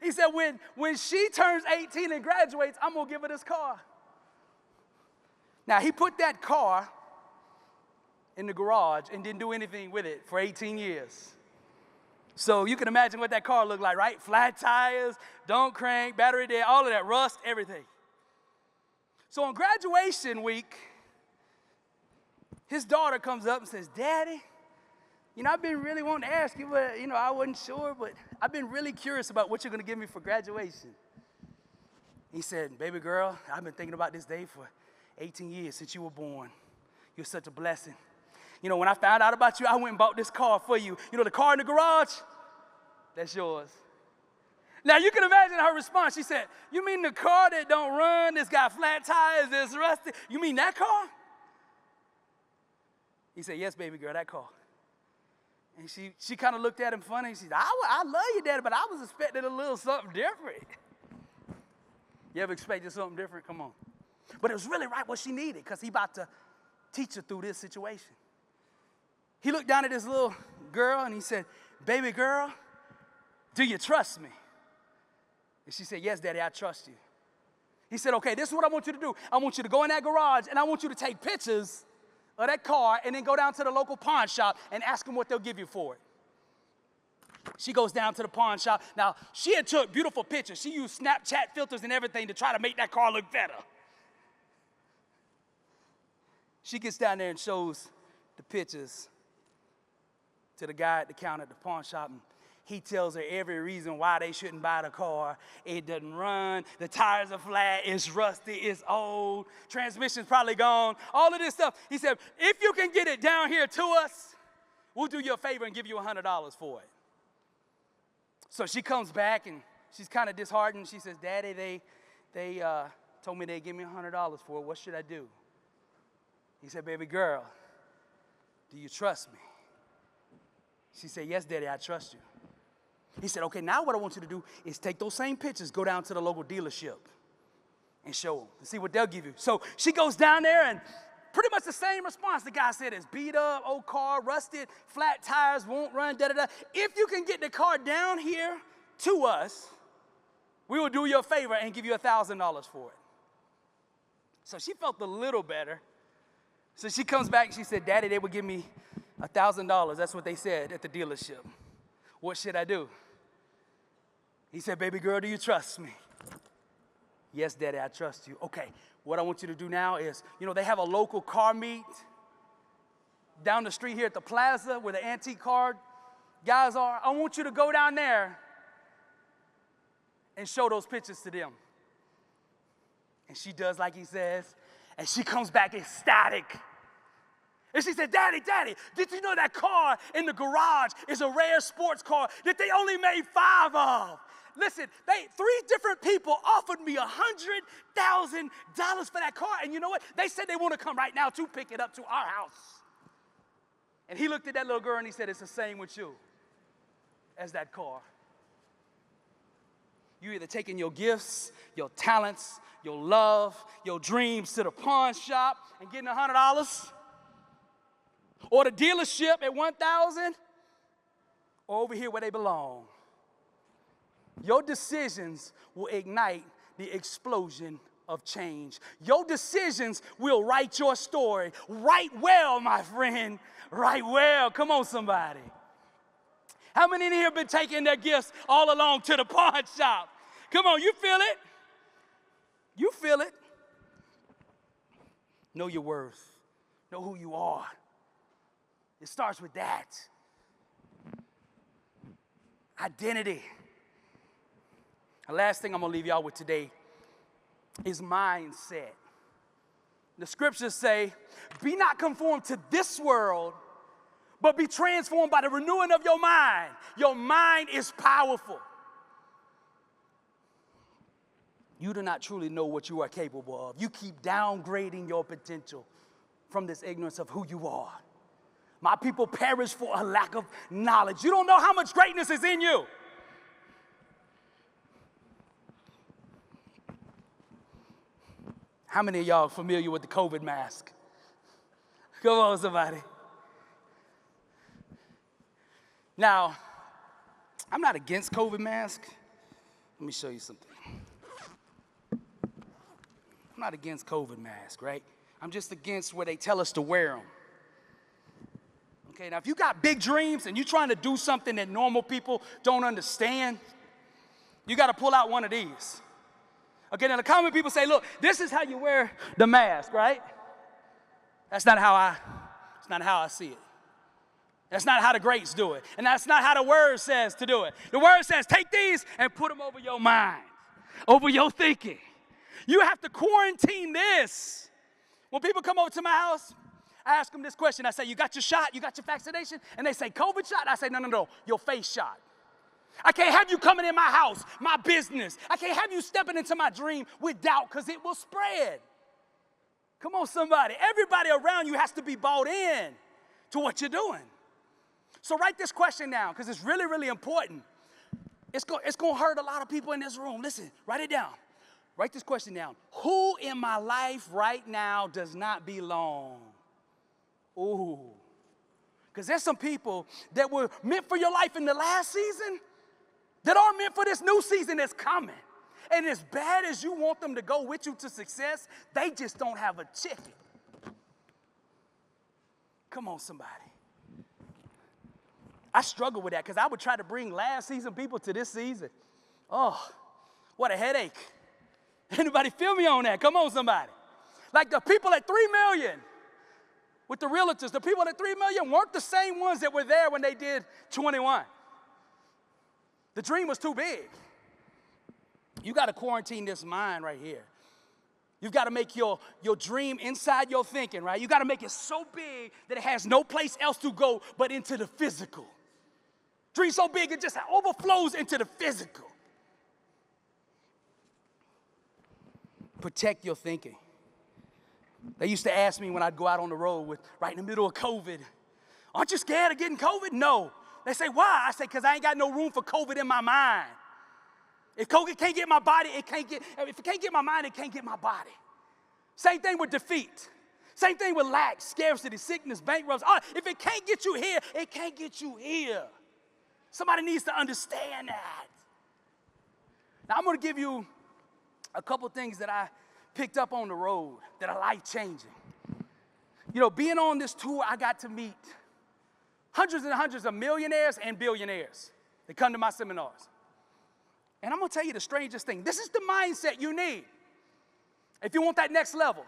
He said, when she turns 18 and graduates, I'm going to give her this car. Now, he put that car in the garage and didn't do anything with it for 18 years. So you can imagine what that car looked like, right? Flat tires, don't crank, battery dead, all of that, rust, everything. So on graduation week, his daughter comes up and says, Daddy, I've been really wanting to ask you, but, I wasn't sure, but I've been really curious about what you're going to give me for graduation. He said, baby girl, I've been thinking about this day for 18 years since you were born. You're such a blessing. When I found out about you, I went and bought this car for you. The car in the garage, that's yours. Now, you can imagine her response. She said, you mean the car that don't run, that's got flat tires, that's rusty? You mean that car? He said, yes, baby girl, that car. And she kind of looked at him funny. She said, I love you, Daddy, but I was expecting a little something different. You ever expected something different? Come on. But it was really right what she needed because he about to teach her through this situation. He looked down at this little girl and he said, baby girl, do you trust me? And she said, yes, Daddy, I trust you. He said, okay, this is what I want you to do. I want you to go in that garage, and I want you to take pictures of that car and then go down to the local pawn shop and ask them what they'll give you for it. She goes down to the pawn shop. Now, she had took beautiful pictures. She used Snapchat filters and everything to try to make that car look better. She gets down there and shows the pictures to the guy at the counter at the pawn shop, and he tells her every reason why they shouldn't buy the car. It doesn't run, the tires are flat, it's rusty, it's old, transmission's probably gone, all of this stuff. He said, if you can get it down here to us, we'll do you a favor and give you $100 for it. So she comes back and she's kind of disheartened. She says, Daddy, they told me they'd give me $100 for it. What should I do? He said, baby girl, do you trust me? She said, yes, Daddy, I trust you. He said, okay, now what I want you to do is take those same pictures, go down to the local dealership and show them and see what they'll give you. So she goes down there and pretty much the same response. The guy said, it's beat up, old car, rusted, flat tires, won't run, da-da-da. If you can get the car down here to us, we will do you a favor and give you $1,000 for it. So she felt a little better. So she comes back and she said, Daddy, they would give me $1,000. That's what they said at the dealership. What should I do? He said, baby girl, do you trust me? Yes, Daddy, I trust you. Okay, what I want you to do now is, they have a local car meet down the street here at the plaza where the antique car guys are. I want you to go down there and show those pictures to them. And she does like he says, and she comes back ecstatic. And she said, Daddy, did you know that car in the garage is a rare sports car that they only made 5 of? Listen, 3 different people offered me $100,000 for that car. And you know what? They said they want to come right now to pick it up to our house. And he looked at that little girl and he said, it's the same with you as that car. You either taking your gifts, your talents, your love, your dreams to the pawn shop and getting $100, or the dealership at $1,000, or over here where they belong. Your decisions will ignite the explosion of change. Your decisions will write your story. Write well, my friend. Write well. Come on, somebody. How many in here have been taking their gifts all along to the pawn shop? Come on, you feel it? You feel it. Know your worth. Know who you are. It starts with that. Identity. The last thing I'm going to leave y'all with today is mindset. The scriptures say, be not conformed to this world, but be transformed by the renewing of your mind. Your mind is powerful. You do not truly know what you are capable of. You keep downgrading your potential from this ignorance of who you are. My people perish for a lack of knowledge. You don't know how much greatness is in you. How many of y'all are familiar with the COVID mask? Come on, somebody. Now, I'm not against COVID masks. Let me show you something. I'm not against COVID masks, right? I'm just against where they tell us to wear them. Okay, now if you got big dreams and you're trying to do something that normal people don't understand, you got to pull out one of these. Okay, now the common people say, look, this is how you wear the mask, right? That's not how I see it. That's not how the greats do it. And that's not how the word says to do it. The word says take these and put them over your mind, over your thinking. You have to quarantine this. When people come over to my house, I ask them this question. I say, you got your shot? You got your vaccination? And they say, COVID shot? I say, no, your face shot. I can't have you coming in my house, my business. I can't have you stepping into my dream with doubt because it will spread. Come on, somebody. Everybody around you has to be bought in to what you're doing. So write this question down because it's really, really important. It's going to hurt a lot of people in this room. Listen, write it down. Write this question down. Who in my life right now does not belong? Ooh. Because there's some people that were meant for your life in the last season that aren't meant for this new season that's coming. And as bad as you want them to go with you to success, they just don't have a ticket. Come on, somebody. I struggle with that because I would try to bring last season people to this season. Oh, what a headache. Anybody feel me on that? Come on, somebody. Like the people at 3 million with the realtors, the people at 3 million weren't the same ones that were there when they did 21. The dream was too big. You got to quarantine this mind right here. You've got to make your dream inside your thinking, right? You got to make it so big that it has no place else to go but into the physical. Dream so big it just overflows into the physical. Protect your thinking. They used to ask me when I'd go out on the road right in the middle of COVID, aren't you scared of getting COVID? No. They say, why? I say, because I ain't got no room for COVID in my mind. If COVID can't get my body, if it can't get my mind, it can't get my body. Same thing with defeat. Same thing with lack, scarcity, sickness, bankruptcy. Oh, if it can't get you here, it can't get you here. Somebody needs to understand that. Now, I'm going to give you a couple things that I picked up on the road that are life-changing. You know, being on this tour, I got to meet hundreds and hundreds of millionaires and billionaires that come to my seminars. And I'm going to tell you the strangest thing. This is the mindset you need if you want that next level.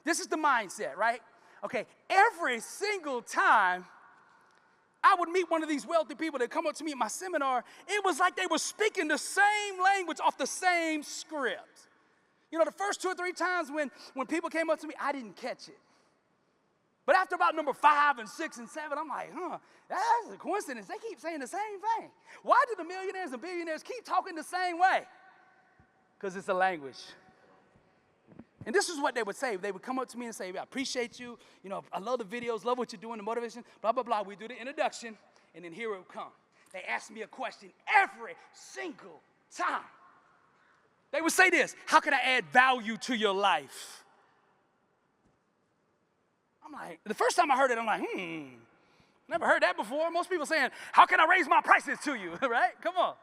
This is the mindset, right? Okay, every single time I would meet one of these wealthy people that come up to me at my seminar, it was like they were speaking the same language off the same script. You know, the first 2 or 3 times when people came up to me, I didn't catch it. But after about number 5 and 6 and 7, I'm like, that's a coincidence. They keep saying the same thing. Why do the millionaires and billionaires keep talking the same way? Because it's a language. And this is what they would say. They would come up to me and say, I appreciate you. You know, I love the videos, love what you're doing, the motivation, blah, blah, blah. We do the introduction, and then here it would come. They ask me a question every single time. They would say this, how can I add value to your life? I'm like, the first time I heard it, I'm like, never heard that before. Most people saying, how can I raise my prices to you, right? Come on.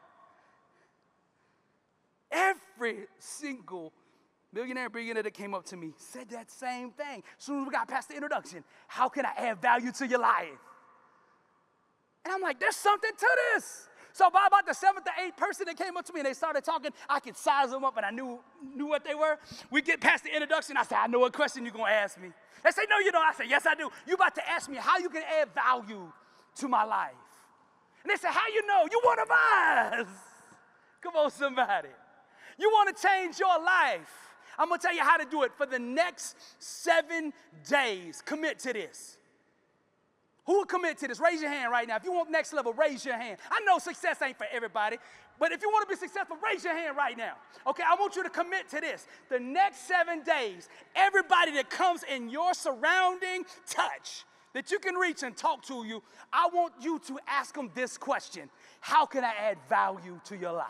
Every single millionaire, billionaire that came up to me said that same thing. As soon as we got past the introduction, how can I add value to your life? And I'm like, there's something to this. So by about the 7th or 8th person that came up to me and they started talking, I could size them up and I knew what they were. We get past the introduction. I said, I know what question you're going to ask me. They say, no, you don't. I said, yes, I do. You're about to ask me how you can add value to my life. And they said, how you know? You one of us. Come on, somebody. You want to change your life. I'm going to tell you how to do it for the next 7 days. Commit to this. Who will commit to this? Raise your hand right now. If you want next level, raise your hand. I know success ain't for everybody, but if you want to be successful, raise your hand right now. Okay, I want you to commit to this. The next 7 days, everybody that comes in your surrounding touch that you can reach and talk to you, I want you to ask them this question. How can I add value to your life?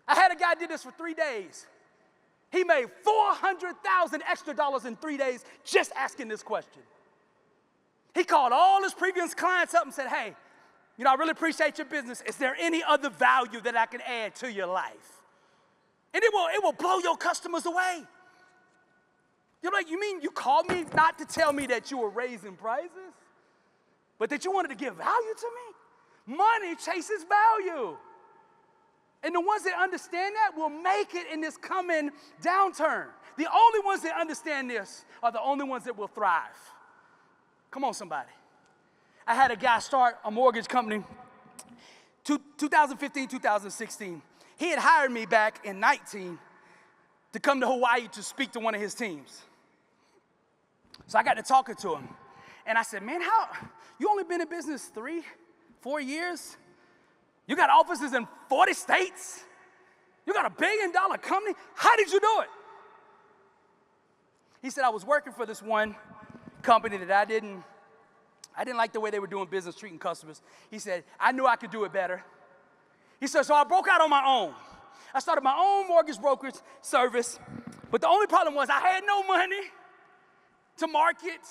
I had a guy did this for 3 days. He made $400,000 extra dollars in 3 days just asking this question. He called all his previous clients up and said, hey, I really appreciate your business. Is there any other value that I can add to your life? And it will blow your customers away. You're like, you mean you called me not to tell me that you were raising prices, but that you wanted to give value to me? Money chases value. And the ones that understand that will make it in this coming downturn. The only ones that understand this are the only ones that will thrive. Come on, somebody. I had a guy start a mortgage company 2015, 2016. He had hired me back in 19 to come to Hawaii to speak to one of his teams. So I got to talking to him. And I said, man, you only been in business 3, 4 years? You got offices in 40 states? You got $1 billion company? How did you do it? He said, I was working for this one company that I didn't like the way they were doing business, treating customers. He said, I knew I could do it better. He said, so I broke out on my own. I started my own mortgage brokerage service, but the only problem was I had no money to market,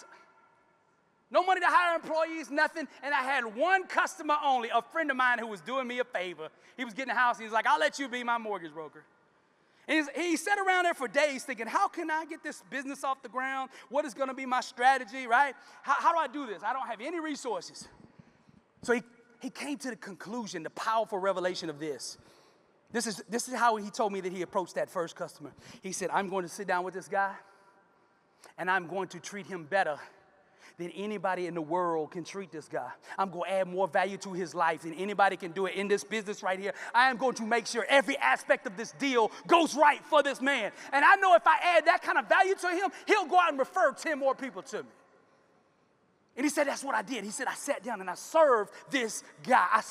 no money to hire employees, nothing, and I had one customer only, a friend of mine who was doing me a favor. He was getting a house, he was like, I'll let you be my mortgage broker. And he sat around there for days thinking, how can I get this business off the ground? What is going to be my strategy, right? How do I do this? I don't have any resources. So he came to the conclusion, the powerful revelation of this. This is how he told me that he approached that first customer. He said, I'm going to sit down with this guy, and I'm going to treat him better than anybody in the world can treat this guy. I'm going to add more value to his life than anybody can do it in this business right here. I am going to make sure every aspect of this deal goes right for this man. And I know if I add that kind of value to him, he'll go out and refer 10 more people to me. And he said, that's what I did. He said, I sat down and I served this guy. I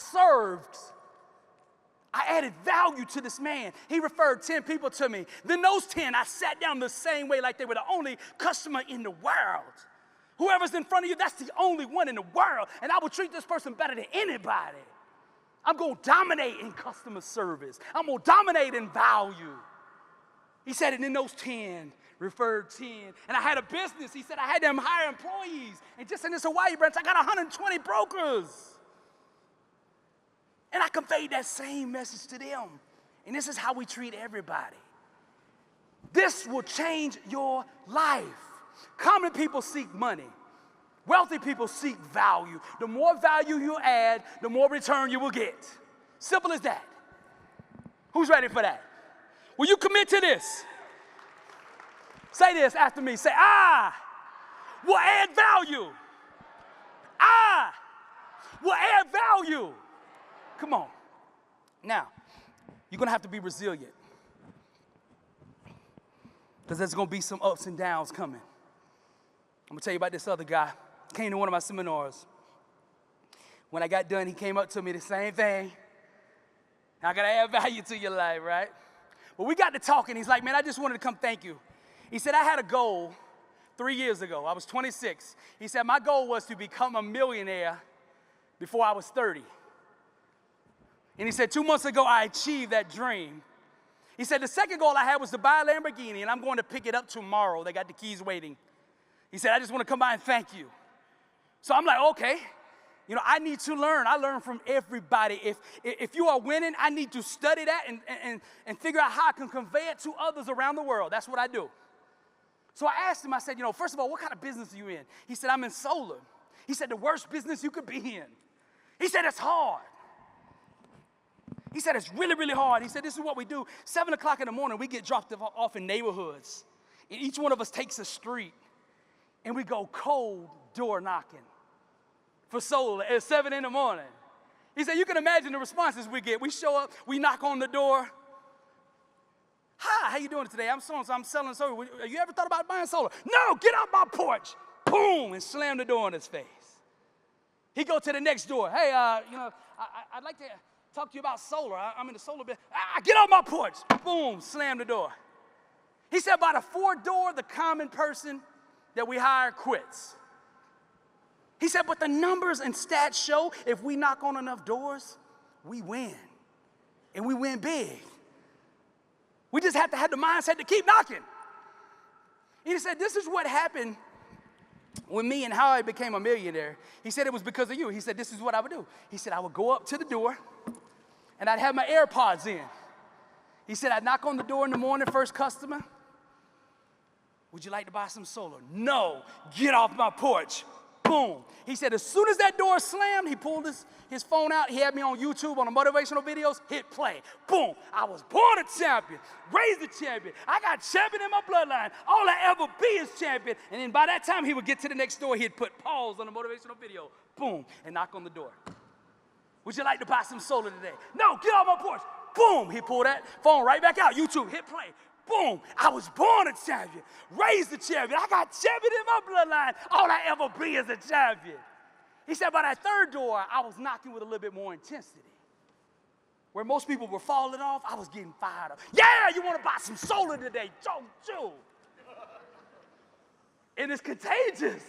added value to this man. He referred 10 people to me. Then those 10, I sat down the same way like they were the only customer in the world. Whoever's in front of you, that's the only one in the world. And I will treat this person better than anybody. I'm going to dominate in customer service. I'm going to dominate in value. He said, and then those 10 referred 10. And I had a business. He said, I had them hire employees. And just in this Hawaii branch, I got 120 brokers. And I conveyed that same message to them. And this is how we treat everybody. This will change your life. Common people seek money. Wealthy people seek value. The more value you add, the more return you will get. Simple as that. Who's ready for that? Will you commit to this? Say this after me. Say, I will add value. I will add value. Come on. Now, you're going to have to be resilient, because there's going to be some ups and downs coming. I'm going to tell you about this other guy. Came to one of my seminars. When I got done, he came up to me, the same thing. How can I add value to your life, right? But we got to talking. He's like, man, I just wanted to come thank you. He said, I had a goal 3 years ago. I was 26. He said, my goal was to become a millionaire before I was 30. And he said, 2 months ago, I achieved that dream. He said, the second goal I had was to buy a Lamborghini, and I'm going to pick it up tomorrow. They got the keys waiting. He said, I just want to come by and thank you. So I'm like, okay. I need to learn. I learn from everybody. If you are winning, I need to study that and figure out how I can convey it to others around the world. That's what I do. So I asked him, I said, first of all, what kind of business are you in? He said, I'm in solar. He said, the worst business you could be in. He said, it's hard. He said, it's really, really hard. He said, this is what we do. 7 o'clock in the morning, we get dropped off in neighborhoods. And each one of us takes a street, and we go cold door knocking for solar at 7 in the morning. He said, you can imagine the responses we get. We show up, we knock on the door. Hi, how you doing today? I'm so-and-so, I'm selling solar. You ever thought about buying solar? No, get out my porch. Boom, and slam the door in his face. He go to the next door. Hey, I'd like to talk to you about solar. I'm in the solar business. Get off my porch. Boom, slam the door. He said by the fourth door, the common person that we hire quits. He said, but the numbers and stats show if we knock on enough doors, we win. And we win big. We just have to have the mindset to keep knocking. And he said, this is what happened with me and how I became a millionaire. He said it was because of you. He said, this is what I would do. He said, I would go up to the door and I'd have my AirPods in. He said, I'd knock on the door in the morning, first customer. Would you like to buy some solar? No, get off my porch. Boom. He said, as soon as that door slammed, he pulled his phone out. He had me on YouTube on the motivational videos, hit play. Boom. I was born a champion, raised a champion. I got champion in my bloodline. All I ever be is champion. And then by that time, he would get to the next door. He'd put pause on the motivational video. Boom. And knock on the door. Would you like to buy some solar today? No, get off my porch. Boom. He pulled that phone right back out. YouTube, hit play. Boom, I was born a champion, raised a champion. I got champion in my bloodline. All I ever be is a champion. He said by that third door, I was knocking with a little bit more intensity. Where most people were falling off, I was getting fired up. Yeah, you want to buy some solar today, don't you? And it's contagious.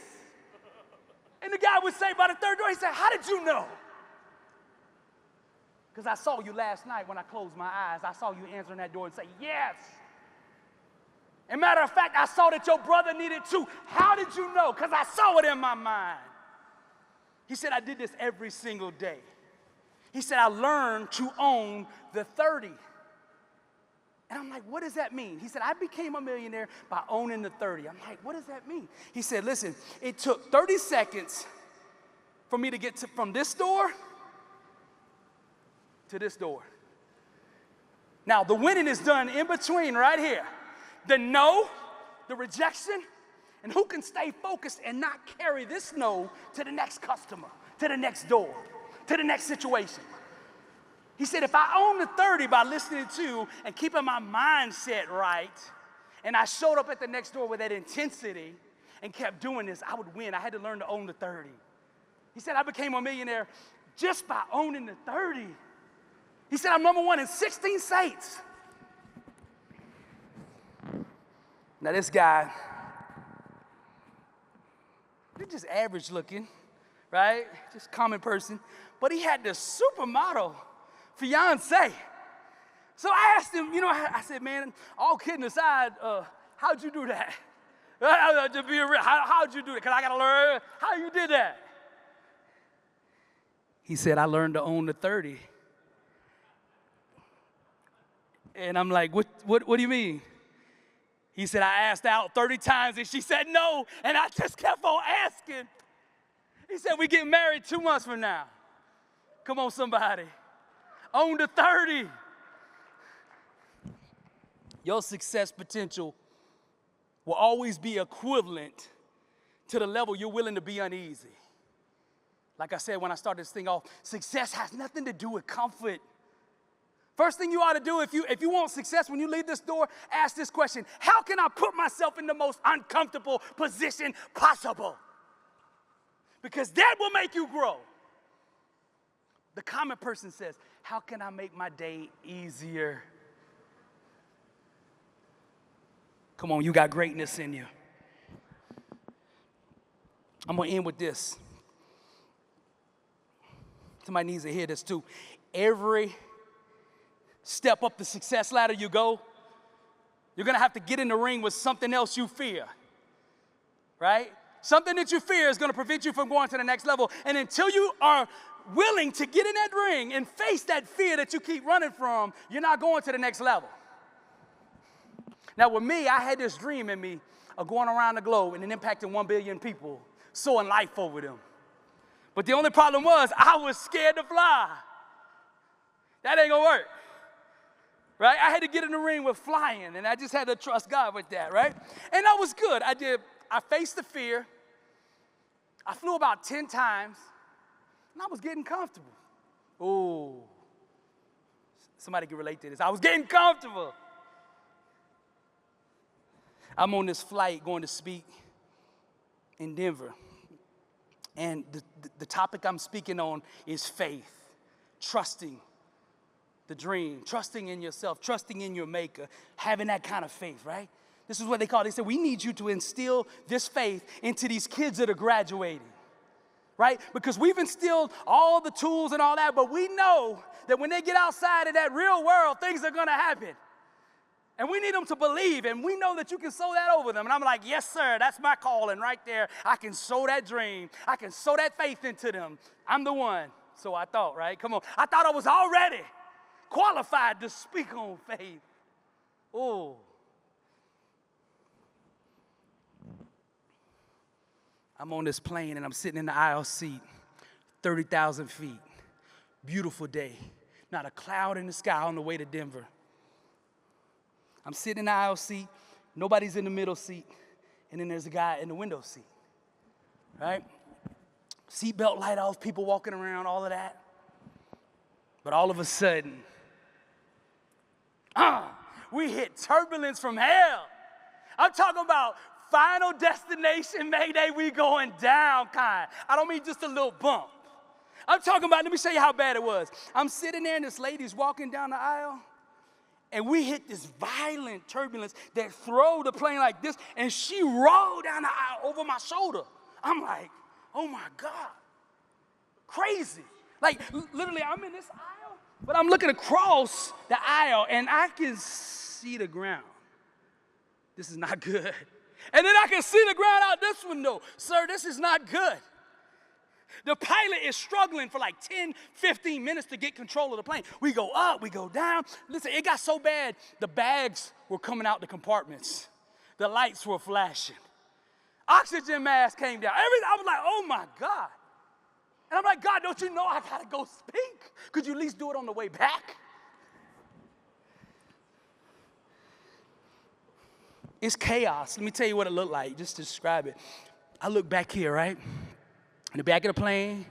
And the guy would say by the third door, he said, how did you know? Because I saw you last night when I closed my eyes. I saw you answering that door and say, yes. And matter of fact, I saw that your brother needed too. How did you know? Because I saw it in my mind. He said, I did this every single day. He said, I learned to own the 30. And I'm like, what does that mean? He said, I became a millionaire by owning the 30. I'm like, what does that mean? He said, listen, it took 30 seconds for me to get from this door to this door. Now, the winning is done in between right here. The no, the rejection, and who can stay focused and not carry this no to the next customer, to the next door, to the next situation. He said, if I own the 30 by listening to and keeping my mindset right, and I showed up at the next door with that intensity and kept doing this, I would win. I had to learn to own the 30. He said, I became a millionaire just by owning the 30. He said, I'm number one in 16 states. Now this guy, he's just average looking, right? Just common person. But he had this supermodel fiance. So I asked him, I said, man, all kidding aside, how'd you do that? To be real, how'd you do it? Because I got to learn how you did that. He said, I learned to own the 30. And I'm like, what do you mean? He said, I asked out 30 times and she said no, and I just kept on asking. He said, we get married 2 months from now. Come on, somebody. Own the 30. Your success potential will always be equivalent to the level you're willing to be uneasy. Like I said when I started this thing off, success has nothing to do with comfort. First thing you ought to do if you want success, when you leave this door, ask this question: how can I put myself in the most uncomfortable position possible? Because that will make you grow. The common person says, how can I make my day easier? Come on, you got greatness in you. I'm going to end with this. Somebody needs to hear this too. Every step up the success ladder you go, you're going to have to get in the ring with something else you fear, right? Something that you fear is going to prevent you from going to the next level. And until you are willing to get in that ring and face that fear that you keep running from, you're not going to the next level. Now, with me, I had this dream in me of going around the globe and then impacting 1 billion people, sowing life over them. But the only problem was I was scared to fly. That ain't gonna work, right? I had to get in the ring with flying, and I just had to trust God with that, right? And that was good. I faced the fear. I flew about 10 times, and I was getting comfortable. Oh, somebody can relate to this. I was getting comfortable. I'm on this flight going to speak in Denver. And the topic I'm speaking on is faith, trusting the dream, trusting in yourself, trusting in your maker, having that kind of faith, right? This is what they said, we need you to instill this faith into these kids that are graduating, right? Because we've instilled all the tools and all that, but we know that when they get outside of that real world, things are gonna happen. And we need them to believe, and we know that you can sow that over them. And I'm like, yes, sir, that's my calling right there. I can sow that dream. I can sow that faith into them. I'm the one. So I thought, right? Come on. I thought I was already qualified to speak on faith. Oh. I'm on this plane, and I'm sitting in the aisle seat, 30,000 feet. Beautiful day. Not a cloud in the sky on the way to Denver. I'm sitting in the aisle seat, nobody's in the middle seat, and then there's a guy in the window seat, right? Seatbelt light off, people walking around, all of that. But all of a sudden, we hit turbulence from hell. I'm talking about final destination, Mayday, we going down kind. I don't mean just a little bump. I'm talking about, let me show you how bad it was. I'm sitting there and this lady's walking down the aisle. And we hit this violent turbulence that threw the plane like this, and she rolled down the aisle over my shoulder. I'm like, oh my God, crazy. Like, literally, I'm in this aisle, but I'm looking across the aisle, and I can see the ground. This is not good. And then I can see the ground out this window. Sir, this is not good. The pilot is struggling for like 10, 15 minutes to get control of the plane. We go up, we go down. Listen, it got so bad, the bags were coming out the compartments. The lights were flashing. Oxygen mask came down. I was like, oh my God. And I'm like, God, don't you know I gotta go speak? Could you at least do it on the way back? It's chaos. Let me tell you what it looked like, just to describe it. I look back here, right? In the back of the plane,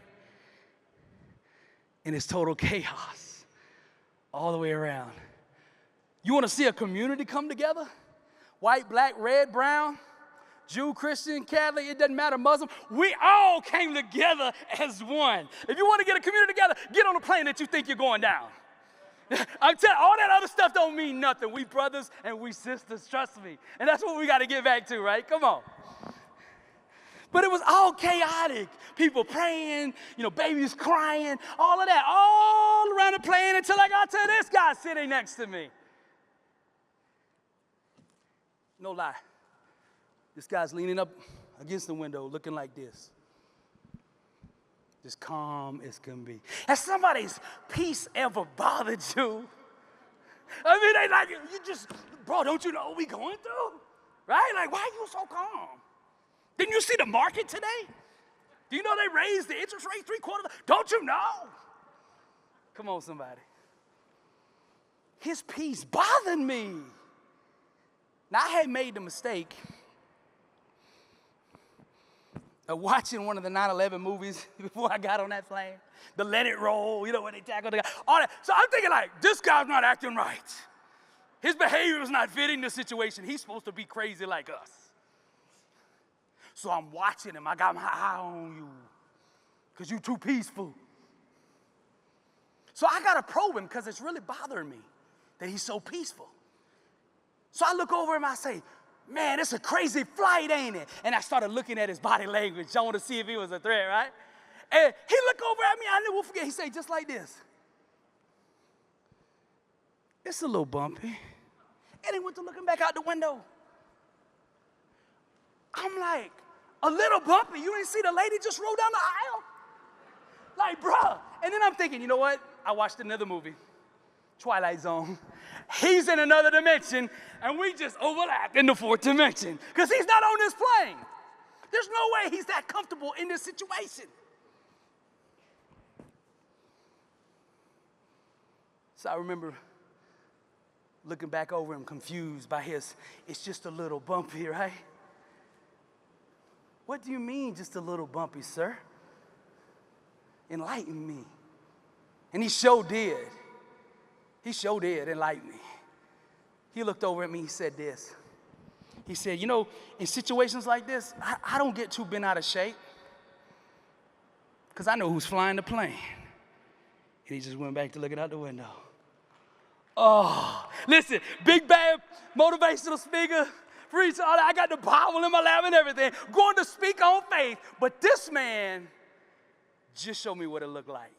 and it's total chaos all the way around. You want to see a community come together? White, black, red, brown, Jew, Christian, Catholic, it doesn't matter, Muslim. We all came together as one. If you want to get a community together, get on a plane that you think you're going down. I'm telling you, all that other stuff don't mean nothing. We brothers and we sisters, trust me. And that's what we got to get back to, right? Come on. But it was all chaotic. People praying, babies crying, all of that, all around the plane until I got to this guy sitting next to me. No lie. This guy's leaning up against the window looking like this. Just calm as can be. Has somebody's peace ever bothered you? I mean, they like, you just, bro, don't you know what we going through? Right? Like, why are you so calm? Didn't you see the market today? Do you know they raised the interest rate 3/4? Don't you know? Come on, somebody. His peace bothered me. Now, I had made the mistake of watching one of the 9/11 movies before I got on that plane. The Let It Roll, when they tackled the guy, all that. So I'm thinking like, this guy's not acting right. His behavior is not fitting the situation. He's supposed to be crazy like us. So I'm watching him. I got my eye on you because you're too peaceful. So I got to probe him because it's really bothering me that he's so peaceful. So I look over him, I say, man, it's a crazy flight, ain't it? And I started looking at his body language. I want to see if he was a threat, right? And he looked over at me. I never will forget. He said just like this. It's a little bumpy. And he went to looking back out the window. I'm like, a little bumpy? You didn't see the lady just roll down the aisle? Like, bruh. And then I'm thinking, you know what? I watched another movie, Twilight Zone. He's in another dimension, and we just overlapped in the fourth dimension because he's not on this plane. There's no way he's that comfortable in this situation. So I remember looking back over him confused by his, it's just a little bumpy, right? What do you mean just a little bumpy, sir? Enlighten me. And he sure did. He sure did enlighten me. He looked over at me, he said this. He said, you know, in situations like this, I don't get too bent out of shape because I know who's flying the plane. And he just went back to looking out the window. Oh, listen, big bad motivational speaker, preacher, all that. I got the Bible in my lap and everything, going to speak on faith. But this man just showed me what it looked like.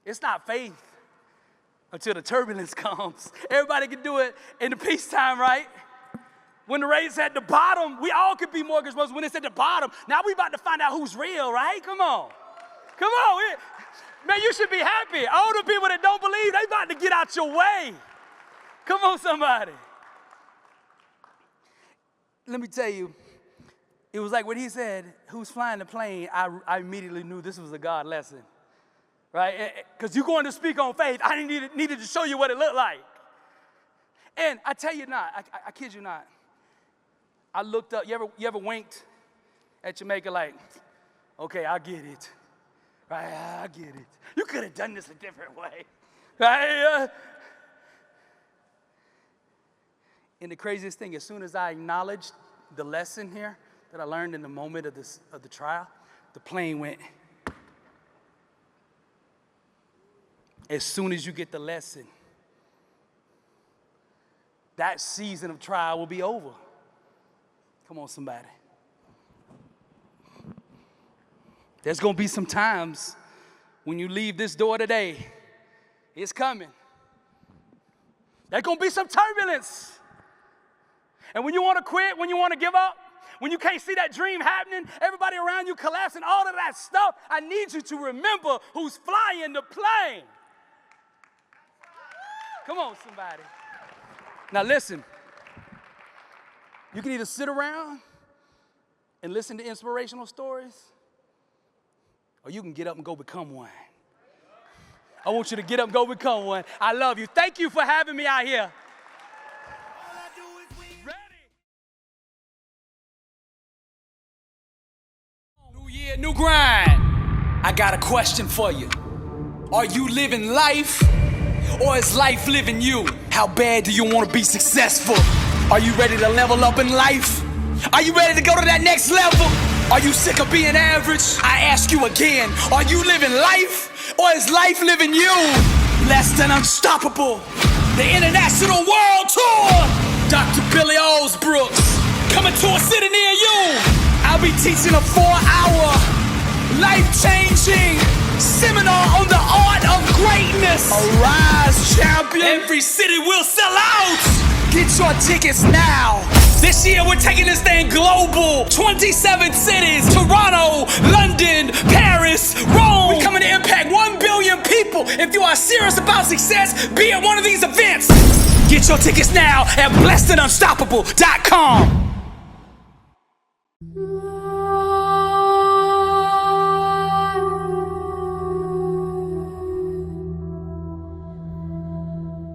It's not faith until the turbulence comes. Everybody can do it in the peacetime, right? When the rate's at the bottom, we all could be mortgage brokers. When it's at the bottom, now we about to find out who's real, right? Come on. Come on. Man, you should be happy. All the people that don't believe, they about to get out your way. Come on, somebody. Let me tell you, it was like when he said, who's flying the plane, I immediately knew this was a God lesson. Right? Because you're going to speak on faith. I needed to show you what it looked like. And I tell you not, I kid you not. I looked up, you ever winked at Jamaica like, okay, I get it. Right, I get it. You could have done this a different way. Right? And the craziest thing, as soon as I acknowledged the lesson here that I learned in the moment of the trial, the plane went. As soon as you get the lesson, that season of trial will be over. Come on, somebody. There's going to be some times when you leave this door today, it's coming. There's going to be some turbulence. And when you want to quit, when you want to give up, when you can't see that dream happening, everybody around you collapsing, all of that stuff, I need you to remember who's flying the plane. Come on, somebody. Now listen, you can either sit around and listen to inspirational stories, or you can get up and go become one. I want you to get up and go become one. I love you. Thank you for having me out here. New year, new grind. I got a question for you. Are you living life? Or is life living you? How bad do you want to be successful? Are you ready to level up in life? Are you ready to go to that next level? Are you sick of being average? I ask you again, are you living life? Or is life living you? Blessed and unstoppable. The International World Tour. Dr. Billy Alsbrooks. Coming to a city near you. I'll be teaching a 4-hour, life-changing seminar on the art of greatness. Arise, champion. Every city will sell out. Get your tickets now. This year we're taking this thing global. 27 cities. Toronto, London, Paris, Rome. We're coming to impact 1 billion people. If you are serious about success, be at one of these events. Get your tickets now at blessedandunstoppable.com.